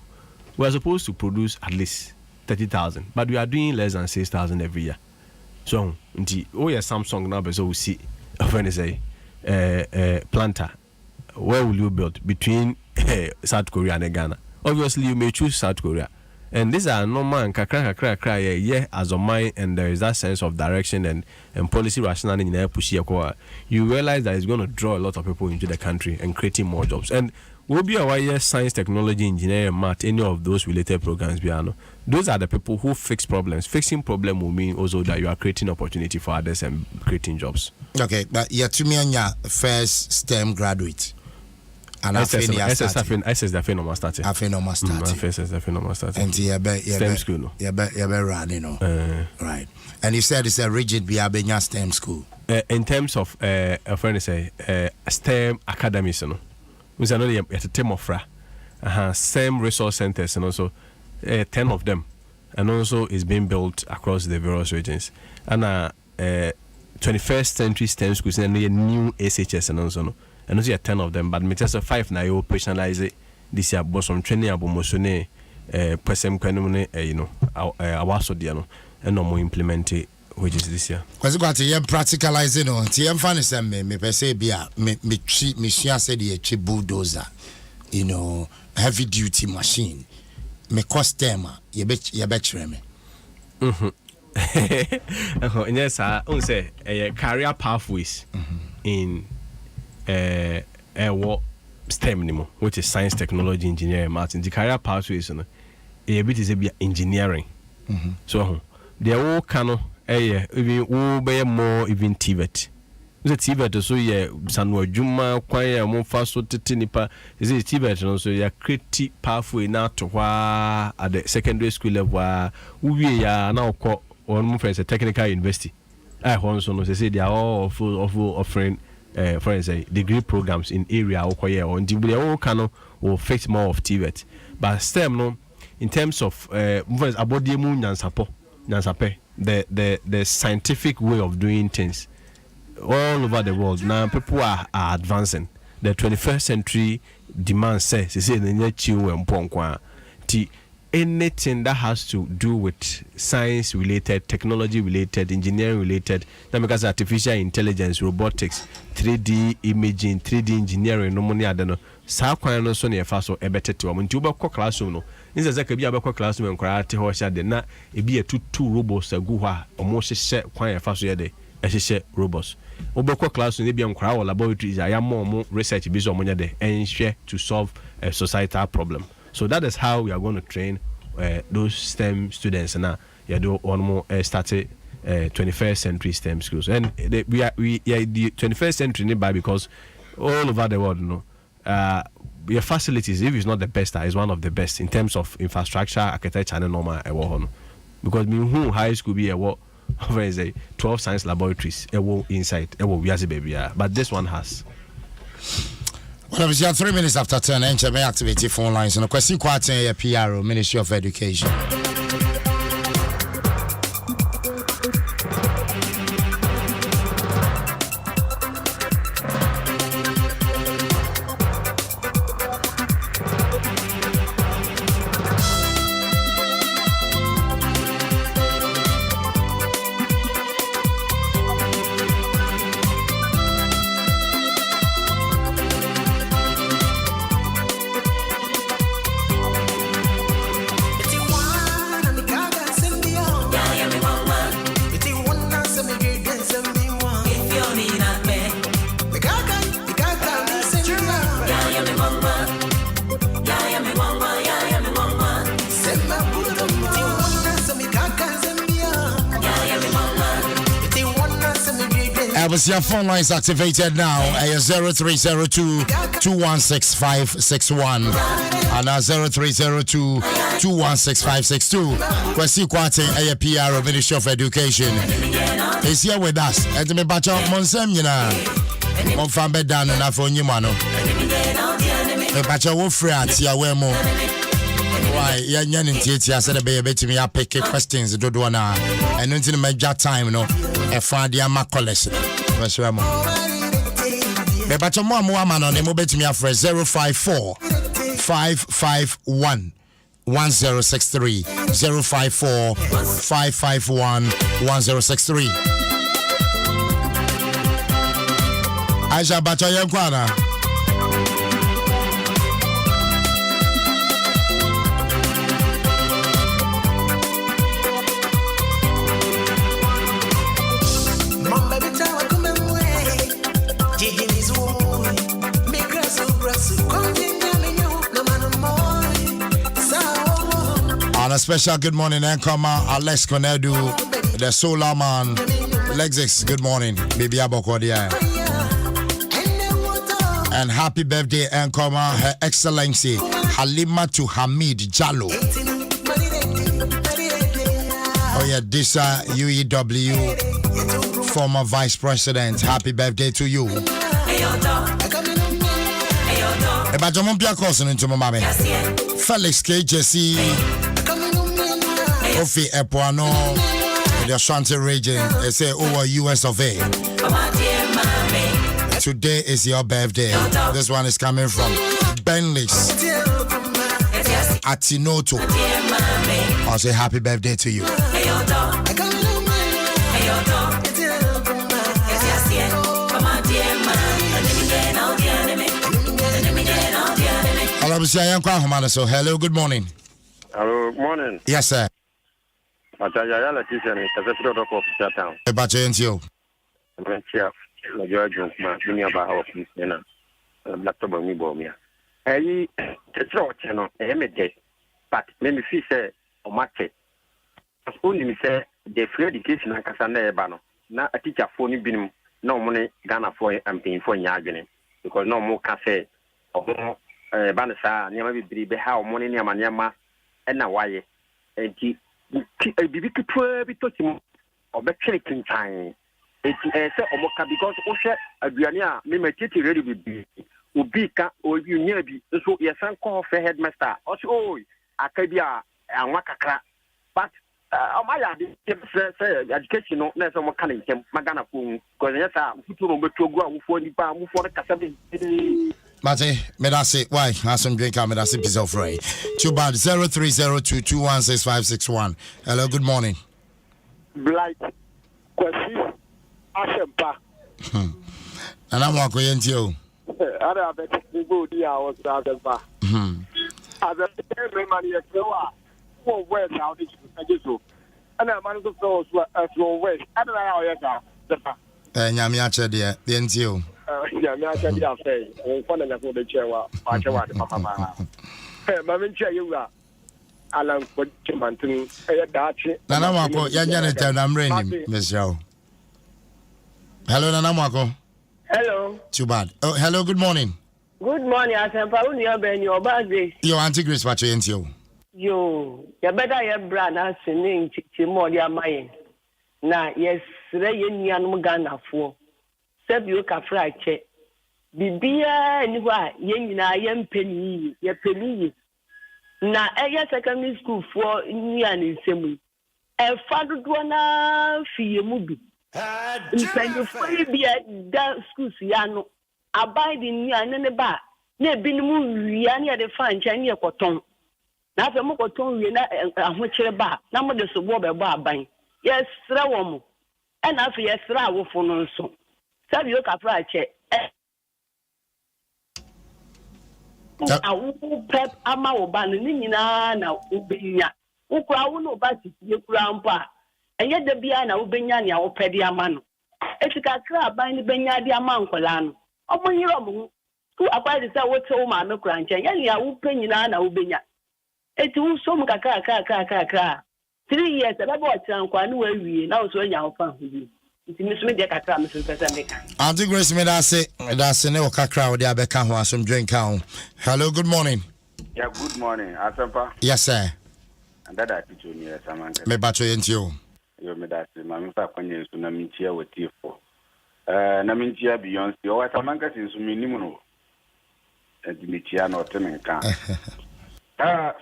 We are supposed to produce at least 30,000, but we are doing less than 6,000 every year. So, Samsung now, so we see, planter. Where will you build between South Korea and Ghana? Obviously, you may choose South Korea. And these are normal and as a mind, and there is that sense of direction and policy rationale in the push. You realize that it's going to draw a lot of people into the country and creating more jobs. And will be a science, technology, engineering, math, any of those related programs. Those are the people who fix problems. Fixing problem will mean also that you are creating opportunity for others and creating jobs. Okay, but you're to me and your first STEM graduate. And SS the fin of starting. I fin of starting. SS the fin of starting. And STEM school no. Yeah, run, you know. Right. And you said it's a rigid Biabenya STEM school. In terms of a friend say STEM academies, you know. We say no at a term of fra. STEM resource centers and also 10 of them. And also is being built across the various regions. And 21st century STEM schools and a new SHS and also no. And also 10 of them, but me just 5 now you operationalize it this year. But some training about mosone person kwenumune you know our so dia no and no more implement it, which is this year. Because got to practicalize it on. TM fan is me per se bia me share said the bulldozer, you know, heavy duty machine. Me cost them you bet me. Yes, I say career pathways in what STEM anymore, which is science, technology, engineering, maths. The career pathways, a bit is a engineering. So they all can even be more even TVET. The TVET so yeah, Sanwa Juma, Kwaya, Monfaso, Tinipa is it TVET, and also your creative pathway now to where at the secondary school level, we are now called one friends a technical university. I also say they are all offering. For instance, degree programs in area or they all can or fix more of TVET. But STEM no, in terms of about the scientific way of doing things all over the world now, people are advancing. The 21st century demand says anything that has to do with science related, technology related, engineering related, that because artificial intelligence, robotics, 3D imaging, 3D engineering, no money adeno. Sa kwan no so na yefa so ebetete o nti ubekọ classroom no. Nze zaka bi abekọ classroom nkora ate ho hya de na ebi etutu robots agu ho a omo hyehye kwan yefa so ye de ehyehyɛ robots. Ubekọ classroom ne bi nkora wo laboratories ya mo research bi so omo nya de enhwe to solve a societal problem. So that is how we are going to train those STEM students now. Yeah, do one more started 21st century STEM schools, and we are the 21st century nearby because all over the world, you know, your facilities, if it's not the best, is one of the best in terms of infrastructure, architecture, and normal. Because me high school be a what, 12 science laboratories, inside, but this one has. Well, obviously, 3 minutes after 10, NHMA activated phone lines. And Kwasi Kwarteng, PRO, Ministry of Education. Your phone lines activated now. 0302-216-561 and 0302-216-562. Kwasi Kwarteng, PRO, Ministry of Education, is here with us. And me bacha monsem yina. Mon fambe dan na fo nyima no. Me bacha wo free atia we mo. Why ya nya ntiatia say be betimi ya pick questions dodo na. And until me ja time no. E fa dia ma collection. Meshwamo. Me bacha mo ama no ne mo betimi afre 054 551 1063 054 551 1063. Aisha bacha yankwana. And a special good morning, Nkoma, Alex Konedu, the Solar Man, Lexix, good morning, Baby Abokodia. And happy birthday, Nkoma, Her Excellency Halima to Hamid Jallo. Oh yeah, this UEW former vice president. Happy birthday to you. About your mom, cousin into my mommy. Felix KJC, Ofi Epuano, the Ashanti region. They say over US of A. Today is your birthday. This one is coming from Benlis Atinoto. I'll say happy birthday to you. Hello, good morning. Hello, good morning. Yes, sir. About you. But let me see, say, or market. As only say, the free education and Cassandra Bano. Now a teacher for me, no money, Ghana for and paying for Yagin. Because no more cafe or more Banasa, never be how money near Manyama and Nawaye. And he be touching or better time. It's a Omoka because Osha Adriania, Mimeti ready with be. Ubika or you near be so your son call for headmaster. Also, Akabia and Wakaka. But my education, no, there's some kind of Magana Pum, because yes, I'm going to go for the palm for the Casabi. Mate, Medasi, why? Has some drink out Medasi piece of Ray. Too bad 0302216561. Hello, good morning. Blight, Kwasi, Ashempa. And I'm walking to you. I have a good year was out of bar. As a money at Noah, for West, how did you do? And I'm one of those who West. I don't know how you are. Yamiacha, dear, the NTO. Yamiacha, I say, one of the chair, Papa. Mamma, you are. Alan for Chimanton, a Dutch. Nanamako, Yan, I'm raining, Miss Joe. Hello, Nanamako. Hello. Too bad. Oh, hello, good morning. Good morning, Asempa. When you have your birthday? Your Auntie Grace Pacho and you. You better have brand as a name to more than mine. Now, yes, Rayan Ghana for. Save you can fry check. Bibia anywhere, yen penny, your penny. Now, secondary school for Indian in Semu. A father dwana fee movie. When you free be at that school, Siano, abide in ya and the bar. Ne bin movie, the fan, China cotton. Now, the more cotton, we not which a bar. Number the suburb bar buying. Yes, Rawamo. And after yes, Raw for no so. Save you can fry check. I will pep Ama Obanina now, Ubinia. Ukra but you grandpa. And yet the Biana Ubenya or Pediamano. If you can crab by the Benya Diamancolano. Oh, when you're who applied to say what's all my no crunch, and ya Upenia Ubenya. It will so much 3 years, and I bought some quite we now so young family. It's Miss Media Cacram, Auntie Grace made us say that's a no cacra, the Abeka, some drink out. Hello, good morning. Yeah, good morning, Asampa. Yes, sir. And that I teach you near Samantha. Me battery into you. You made us, Mamma Panyas to Namintia with you for. Namintia beyond the or Samanka is minimum. And Dimitriano Temenka.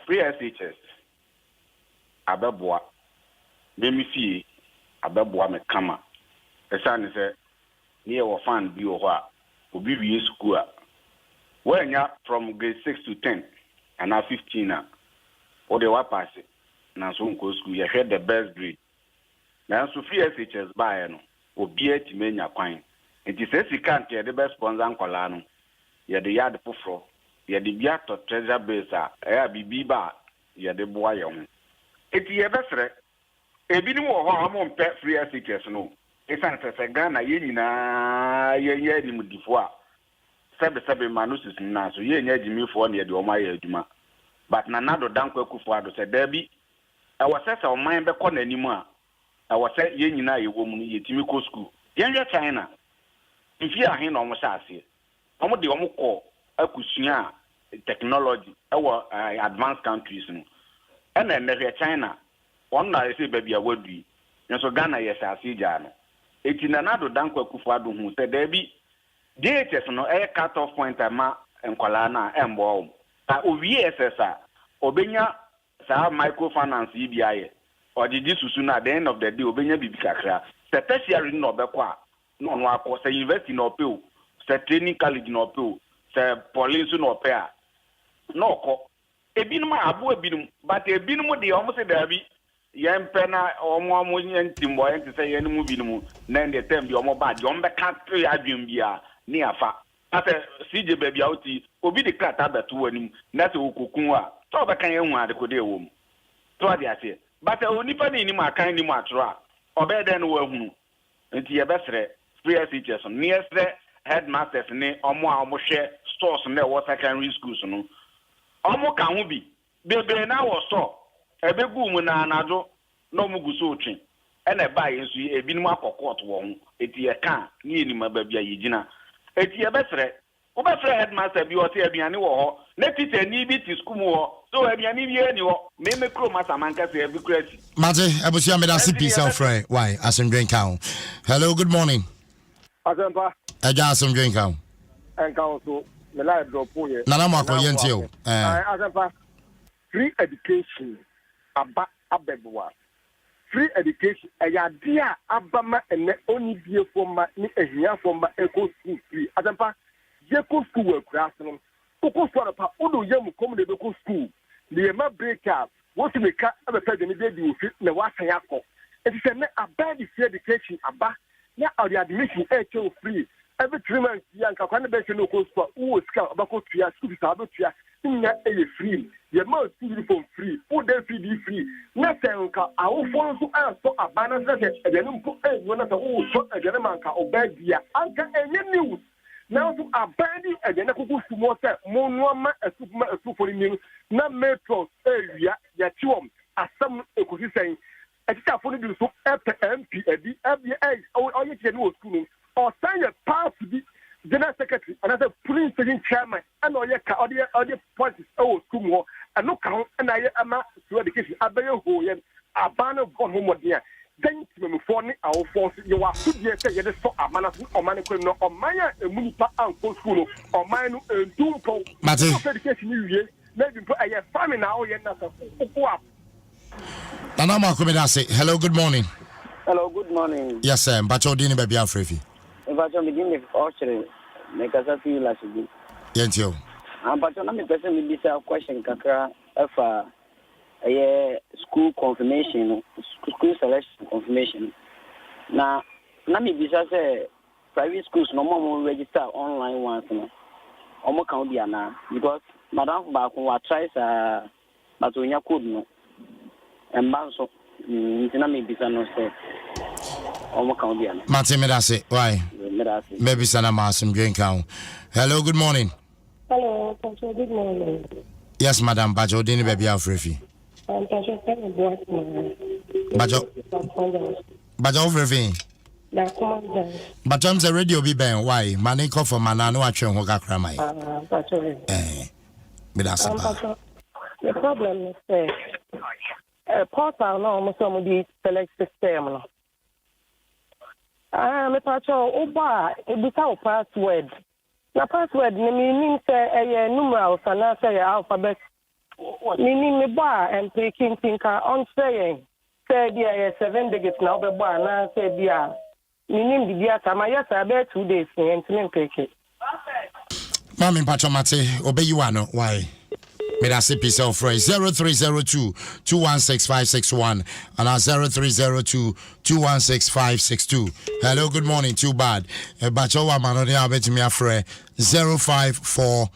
Free as teachers. Ababwa. Demi Ababwa me kama. The son is a near or fan be or what will be school. When you from grade 6 to 10 and now 15 now. Or the what pass it. Now some school you had the best grade. Now so free SHS by no or be a timenya quine. It is says you can't get the best sponsor colano. You the yard pufro. You the beato treasure base a biba. You the boy young. It's your best threat. A bit more harm pet free SHS no. It's an Ghana ye ni mudifua. Sebe manusis na so ye nya jimi for near the Omaya Juma. But nanado danko kufuado said Debbie. I was set our mind back on anymore. I was set ye woman ye timiko school. Younger China. If you are here almost as here. omo de omo ko akusua technology advanced countries no na na China on na say baby awadui nso Ghana yes asija no eti na nado dankwa kufu ado hu say there be DHS no cut off point ama enkwala na embo ta owie SSA obenya sa microfinance EBI or the susu na at the end of the day obenya bibi kakra se tertiary no obekwa no no akọ se university no pe se training college no pe se police no pe a no ko ebinum abo ebinum but ebinum de omo se dabi yempe na omo nyantimbo yente se yenum binum na the term bi omo ba de omo be ka tre adwem bia ni afa ate CJ baby outi obi de krata beto wanim na se okokun a to be kan ehu ade ko de wom to ade ase but onipa ni nim akan ni mu atro a obe de no wahunu nti ye besre free teachers ni esre headmasters ni omo a omo hwe stores na wo secondary schools no omo ka ho bi bebe na wo so ebegu mu na anado no mu guso otwe ena ba yesu ebinum akokot wo ho eti ye kan ni enima ba bia yigina eti ye besre wo besre headmaster bi o te aduane wo ho na teacher ni bi ti school mu ho so aduane bi eni ho me kro masa manka se ebi krasi Mate abusia me da CP self free why asem drink count. Hello, good morning. Asempa Eja asem drink count. enka so me la drop ye Nana mo akoye ntie o. Asempa free education aba abebwa free education ayadia abama ene oni bie foma ni ehia foma eco school free Asempa je ko school we class no ko so pa odo yam kom de ko school the ma break up what me ka abeta de ni de di ofi na wa san yakọ it is a about the free education aba na the admission free every 3 months yanka kwan be no ko school wo ska abako tua school fees abetua nya free the most uniform free food free na senka awo fon so anso abana se de no ko na so wo so de man ka obadia anka enye news now so abandi de na kuku sumo se mo nuama asufo ni na metro area ya tiwom asam ekosi sen etita fo ni bi so MP edi oye ti ni wo school or sign a pass to the general secretary and as a police station chairman and all your policies oh school and no count and I am to education abayo ho yen abana von home there then me for ni our force you are good here say you so amana or man no or maya munipa and school or mine do education you maybe put a family now yen na so Nana mo akomeda say hello, good morning. Hello, good morning. Yes sir, Bacho Dini baby afrefi. Bacho me din actually me kasa fi last week. Yentio. Bacho na me pese me bisa question kakra efa school confirmation, school selection confirmation. Na me bisa say private schools no more register online once no. Omo kan bi ana because madam ba ko wa try sa but onya code no. Embanso ntina me bisa no say omo kan bi ana. Mate me da say why? Maybe sana masum drink count. Hello, good morning. Hello, good morning. Yes, madam, Bacho Dini baby afrefi. Bacho afrefi. But I'm the radio be ben why money call for mana no atwe ho kakra mai. Me da say. The problem is portal no mo so di select system no. Me pacho oba ebisa password. Na password ni meaning say numerals and say alphabet. Meaning me ba and taking thinker on saying say there 7 digits now be ba na say dia. Meaning the dia kama yes about 2 days and me take it. Mami pacho mate obey you ano why? Me da say piece of phrase 0302 216561 and 0302 216562. Hello, good morning. Too bad. Bacho wa mano dia bet me afre 054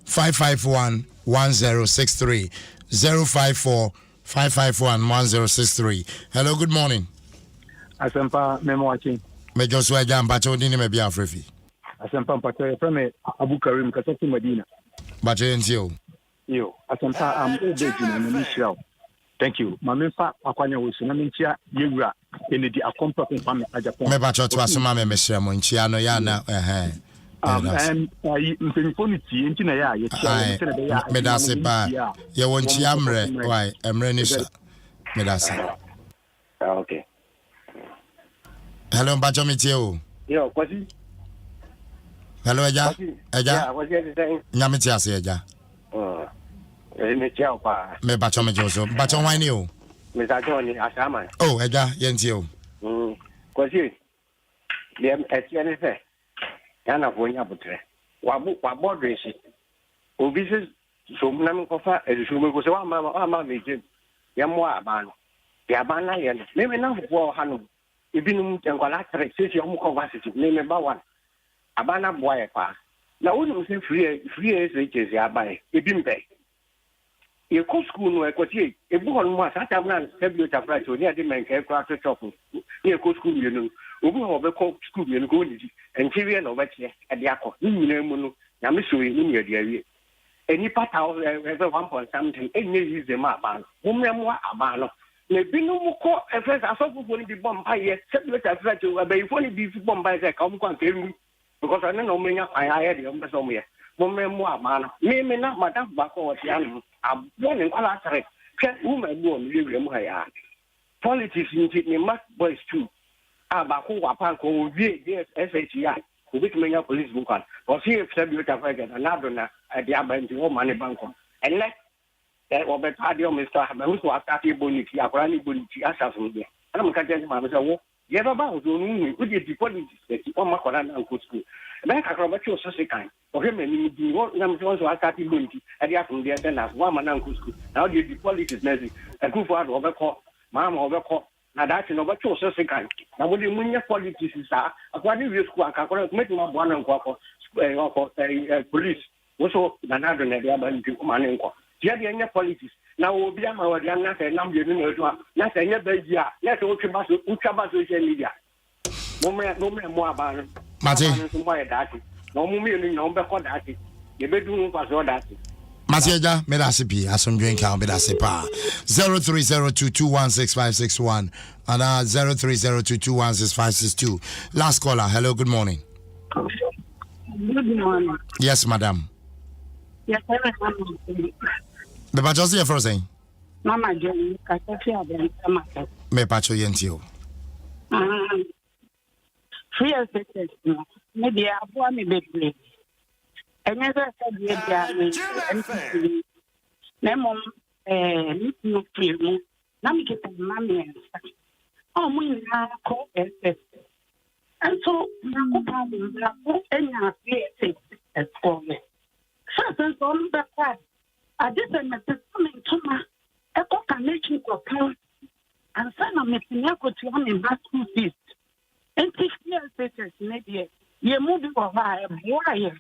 551 1063 054 551 1063. Hello, good morning. Asempa memo watching. Me just wa jam Bacho Dini me be afrefi. Asempa mpacho from Abu Karim Kasati Medina. Bacho ntio. Yo, Asempa am obeji na Michelle. Thank you. Mamemfa akwanya wo suna minchia yewura ene di akompa pampa me ajapo. Me Bacho to asoma me mesra mo nchia no ya na mpanyinfonity ntina ya ye chia ntina be ya medase ba ye won chia mre why emre ni sha medase okay hello mbacho metie o yo Kwasi hello eja nyame ti ase eja me chia pa me bacho me joso bacho wan ni o me sa jo ni asama oh eja ye ntie o Kwasi dem etiene se yana vonya butre wa bodre shi obi se so mnam ko fa e so me ko se wa ma me je ya mo aban ya ban na ye me na fo ha no ebinum tenkwala tre se se mo ko wa se me ba wan abana boy pa na wonu se free se je se abai ebimbe e ko school no e ko tie e bu hon mo asata bran se bi o ta fra to ni ade men ke kwa to chop ni ko school you know obi ho be ko school you know ko ni enchiwe na obache ade akọ ni nyina mu no na me so ni ni ade awie eni pata o e 1 something enye use them aban mo memo aban no na binum ko e first asofo ni bi bomb paye se bi ta fra to abai fo ni bi bomb paye se ka mo kwa nkeru because I no menya aye de mo so mo ye mo memo aban no me na madam ba ko wati anu abo ni kwala tare ke u ma bu o mi le mo ha ya politics ni mark boys too abako wapa ko wie SHI ko bit menya police book an o see if sabi ta fa get na do na e dia ba nti wo mane banko enle e o be pa dio Mr. Ba hu so atati boniti akora ni boniti asafo be ana mo ka je ma be so wo ye ba ba o do nu u di politics e ti o ma kora na ko school be ka kro ba ti o so se kan o he me ni di wo na mo so atati boniti e dia fun dia na wa ma na ko school na o di politics na zi e ku fo ado o be ko ma o be ko na that no but so se kan na wo di munya politics sa akwa ni we school akakora kumeti ma bwana nkwa ko police wo so na do na dia ba ndi kuma ne nkwa dia dia nya politics na wo bia ma wa dia na se nam ye ni no na se nya ba ji a na se wo twa ba social media mo me aba mate so mo ye that no mo me ni no be ko that ye be du nkwa so that Masieja, Medasipi, Asumdrin Count Bedasipa 0302216561 and 0302216562. Last caller, hello, good morning. Good morning. Yes, madam. Yes, I Me pacho si efro saying? Mama Jenny, Capitation, Adom. Me pacho yentio. Free assistance, maybe I want me baby. And as I said, Lemon, no free, Namik, Mammy, and oh, we now call it. And so, Nakupa, any as for me. First, on the class, I didn't make the coming to my echo connection for parents and son of Mr. Nako to him in back school feast. And 6 years, maybe, you're moving over a boy.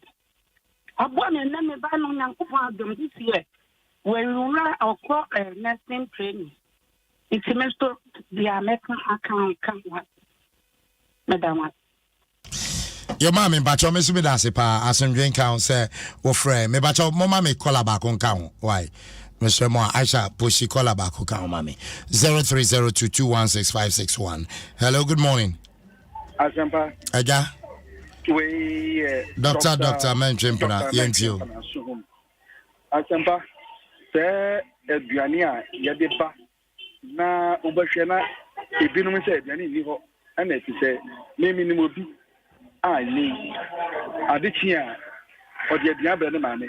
I want to name a ban on Adom this year. When you run our nursing training, it's semester the American account come up. Madam. Your mommy, but your Miss Midasipa, as in drink count, say, or friend, me but your mamma may call back on count. Why? Mr. Moore, I shall push you call back on count, mommy. 0302216561. Hello, good morning. Asempa. Aja. Doctor, mention Puna, Yentio. Asempa, say, Adriania, Yadepa, na Ubashana, a binum said, Yanni, and it say, name in the movie. I need Adichia or the Diablo Mane,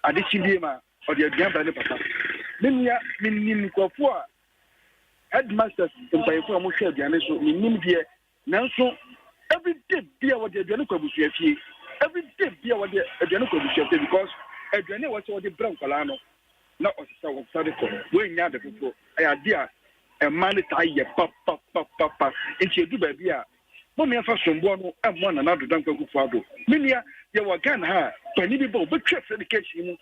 Adichima or the Diablo Papa. Minia, Minim Kofua, headmasters in Payako Musha, Dianeso, Minim here, Nelson. Every day, dear, what the Januko was here. Every day, dear, what the Januko was here because Adriana was all the brown Colano, not as a study for going out the people. I had dear a man tie papa, and she do baby. Mommy, for some one and one another don't go for Minia, you were can have penny people, but chef education.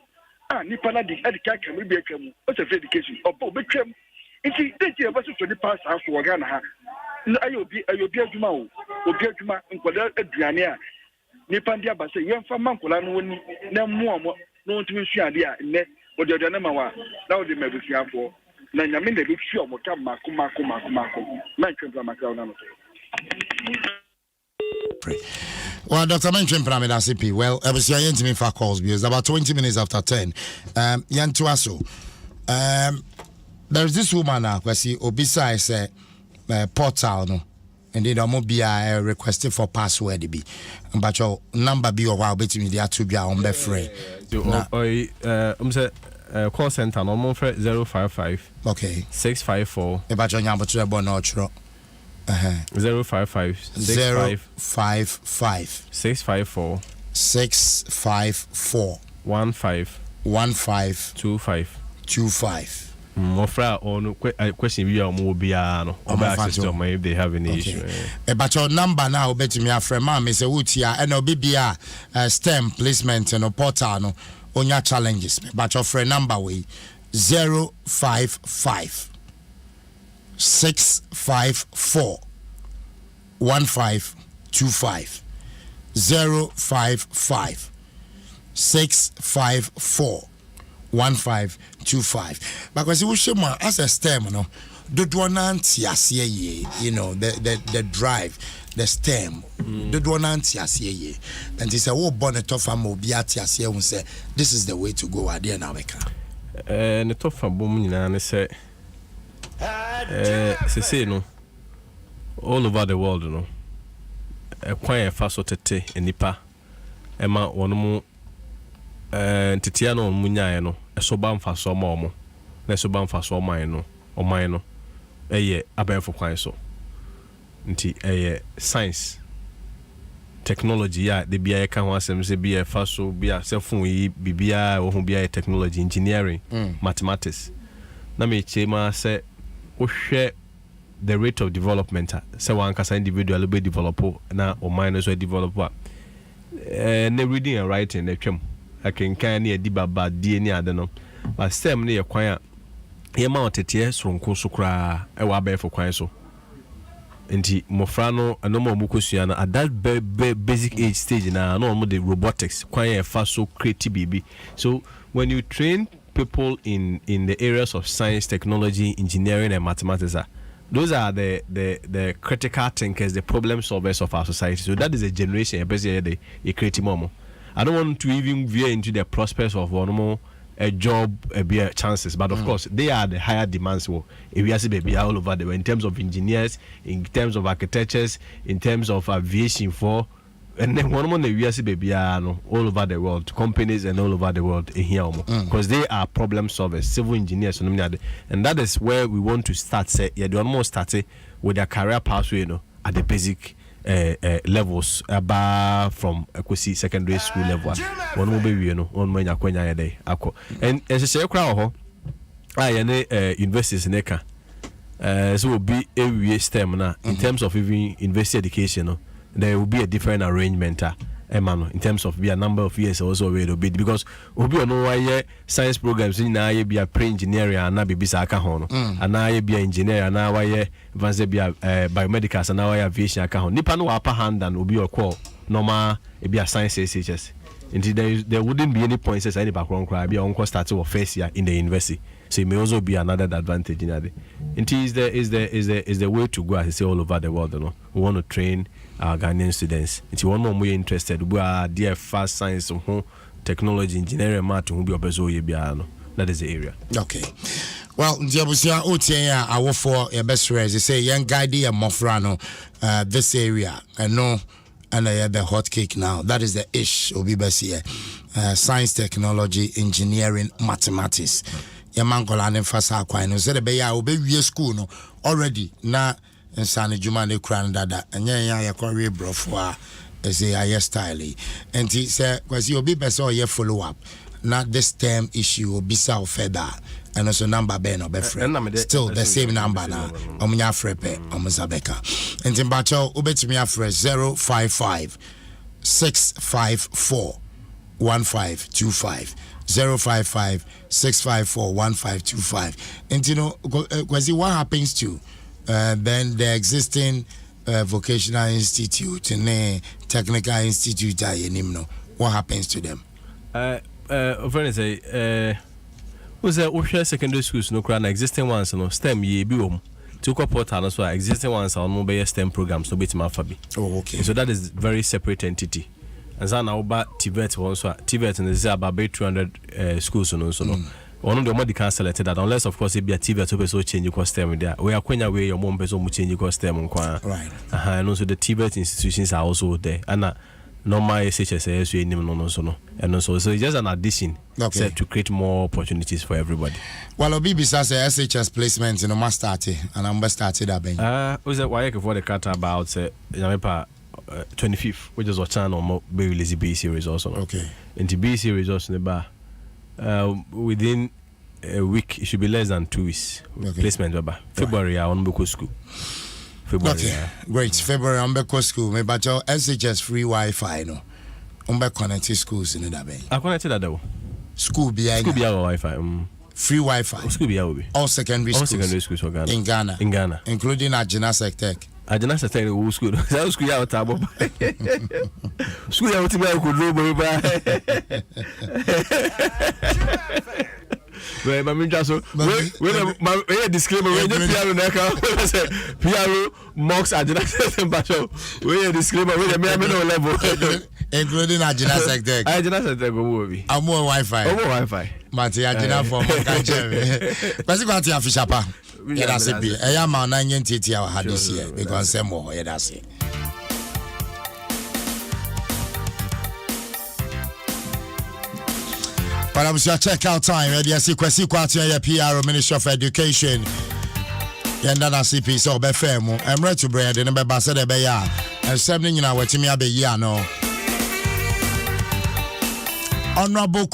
Nipana the education will be a cam, what's a education or both became. If he did you was to the past after Wagana. I'll be a Juma, Juma, and Quadra Adriania. Nipandia Bassa, young from Mancola, no more, no to see idea, net, or the Janamawa. Now they may be here for. Now, I mean, they look sure what come, Marco, Mention from my crown. Well, Dr. Menchim Pramida CP, well, I was saying to me for calls because about 20 minutes after 10, Yan Tuaso, there's this woman now, Kwasi, Obisa is a portal, no, and they don't be requested for password, be, but your number be a while between the two be on the free. Call center, no 055. Okay. 654. About your number to a bonotro. 055 654 654 1525. Mofra on question we are more no access to if they have any issue. But your number now bet me a friend man say utia and obibia stem placement and portal no on your challenges. But your friend number we 055 654 1525 055 654 1525. Because we should as a stem, no, the ye, you know, the drive, the stem, the ye. And this a whole bonnet of a mobiatia will say, this is the way to go at the end of and the top from boom, and say, no, all over the world, no, a quiet fast tete and nipa, Emma, one more. Titiano munya no eso ba mfa so ma omo na eso ba mfa so man no eye abefo kwan so nti eye science technology ya de bia ka ho asem se bia fa so bia se fun yi bibia wo hu bia technology engineering mathematics na me chema se wo hwe the rate of development se wan kasa individual be develop na o man so develop na reading and writing na twem I can near Dibaba DNA Adom, but stem near choir. Yama teties from Kosukra, a wabe for Quanso. Inti Mofrano, and no more Mukusiana at that basic age stage now, no more the robotics, choir fast so creative baby. So when you train people in the areas of science, technology, engineering, and mathematics, those are the critical thinkers, the problem solvers of our society. So that is a generation, basically, a creative moment. I don't want to even veer into the prospects of one more a job, a chances, but of course they are the higher demands. So if we are baby all over the world in terms of engineers, in terms of architectures, in terms of aviation for, and then one more we are baby all over the world, companies and all over the world in here because they are problem solvers, civil engineers, and that is where we want to start. Say yeah, they almost started with their career pathway, you know, at the basic. Levels above from Kwasi secondary school level. One more baby, you know, on my Yakwanya day. And as a say, crowd, I universities in Eka. So will be every STEM now in terms of even university education. There will be a different arrangement. In terms of a number of years also where to be because we be no why science programs in na be a pre-engineering and na be aka ho and na be engineer and na why advanced be biomedicals and na why aviation aka ho nipa no upper hand and obi call normal e be a science SHS until there wouldn't be any points as any background cry be on start to first year in the university, so it may also be another advantage in that. Until is the way to go, as I say, all over the world. You know, we want to train our Ghanaian students. If you want more interested, we are dear fast science, technology, engineering, math, that is the area. Okay. Well, Diabusia Otia, our for your best friends, they say young guy dear Mofrano, this area, and no. And I have the hot cake now. That is the ish obi here. Science, technology, engineering, mathematics. Your man call an emphasis quite no said be ya obe school no already na nsane juma ne kran dada enya ya career bro for say aye style. And he say kwasi obi be say ye follow up. Not this term issue obi sa further. And also number ben or friend. Still the same number now. Omunya frepe omuzabeka. And timbacho ubetimi afre 055 654 1525 055 654 1525. And you know kwasi what happens to then the existing vocational institute and technical institute what happens to them? Friends say was a secondary schools no crana existing ones no STEM ye bi to portal so existing ones are mobile STEM programs so bit fabi. Oh, okay. So that is very separate entity. And so now about TVET also TVET and is about 200 schools so no. One of the more can selected that unless of course it be a TVET to so change your STEM there. We are kwenya way your mom person change your STEM right. And also the TVET institutions are also there. And normal SHS no. And also so it's just an addition to create more opportunities for everybody. Well, Obibi says SHS placement in a started and I'm started that ben. Was that why for the cut about 25th, which is what channel more be release B series also. Okay. In the B series also in the bar. Within a week it should be less than 2 weeks. Okay. Placement baba. February I on Boko school. February. Okay. Great. February on Boko school. Me but your SHS free Wi-Fi no. On be connected schools in that bay. I connected that though. School be Wi-Fi. Free Wi-Fi. School be all secondary schools for Ghana. In Ghana. Including Ajina Tech. Ajina Tech school. That school ya tabo. School ya utiba ko do ba. Well, my just so we disclaimer we PRO na ka say PRO mocks Ajina Tech we disclaimer we me no level including Ajina Tech. Ajina Tech go be. More Wi-Fi. Mati Ajina for Kanche. Kwasi Kwati official pa. Yeah, that's it. I am on 9 TT I had this year because some more. Yeah, that's it. But I'm sure check out time. Yeah, see Kwasi Kwati PR Ministry of Education. Yeah, that's CP so be fair mo. I'm ready to bring the number said be ya. And 7 you know what me be ya no. Honorable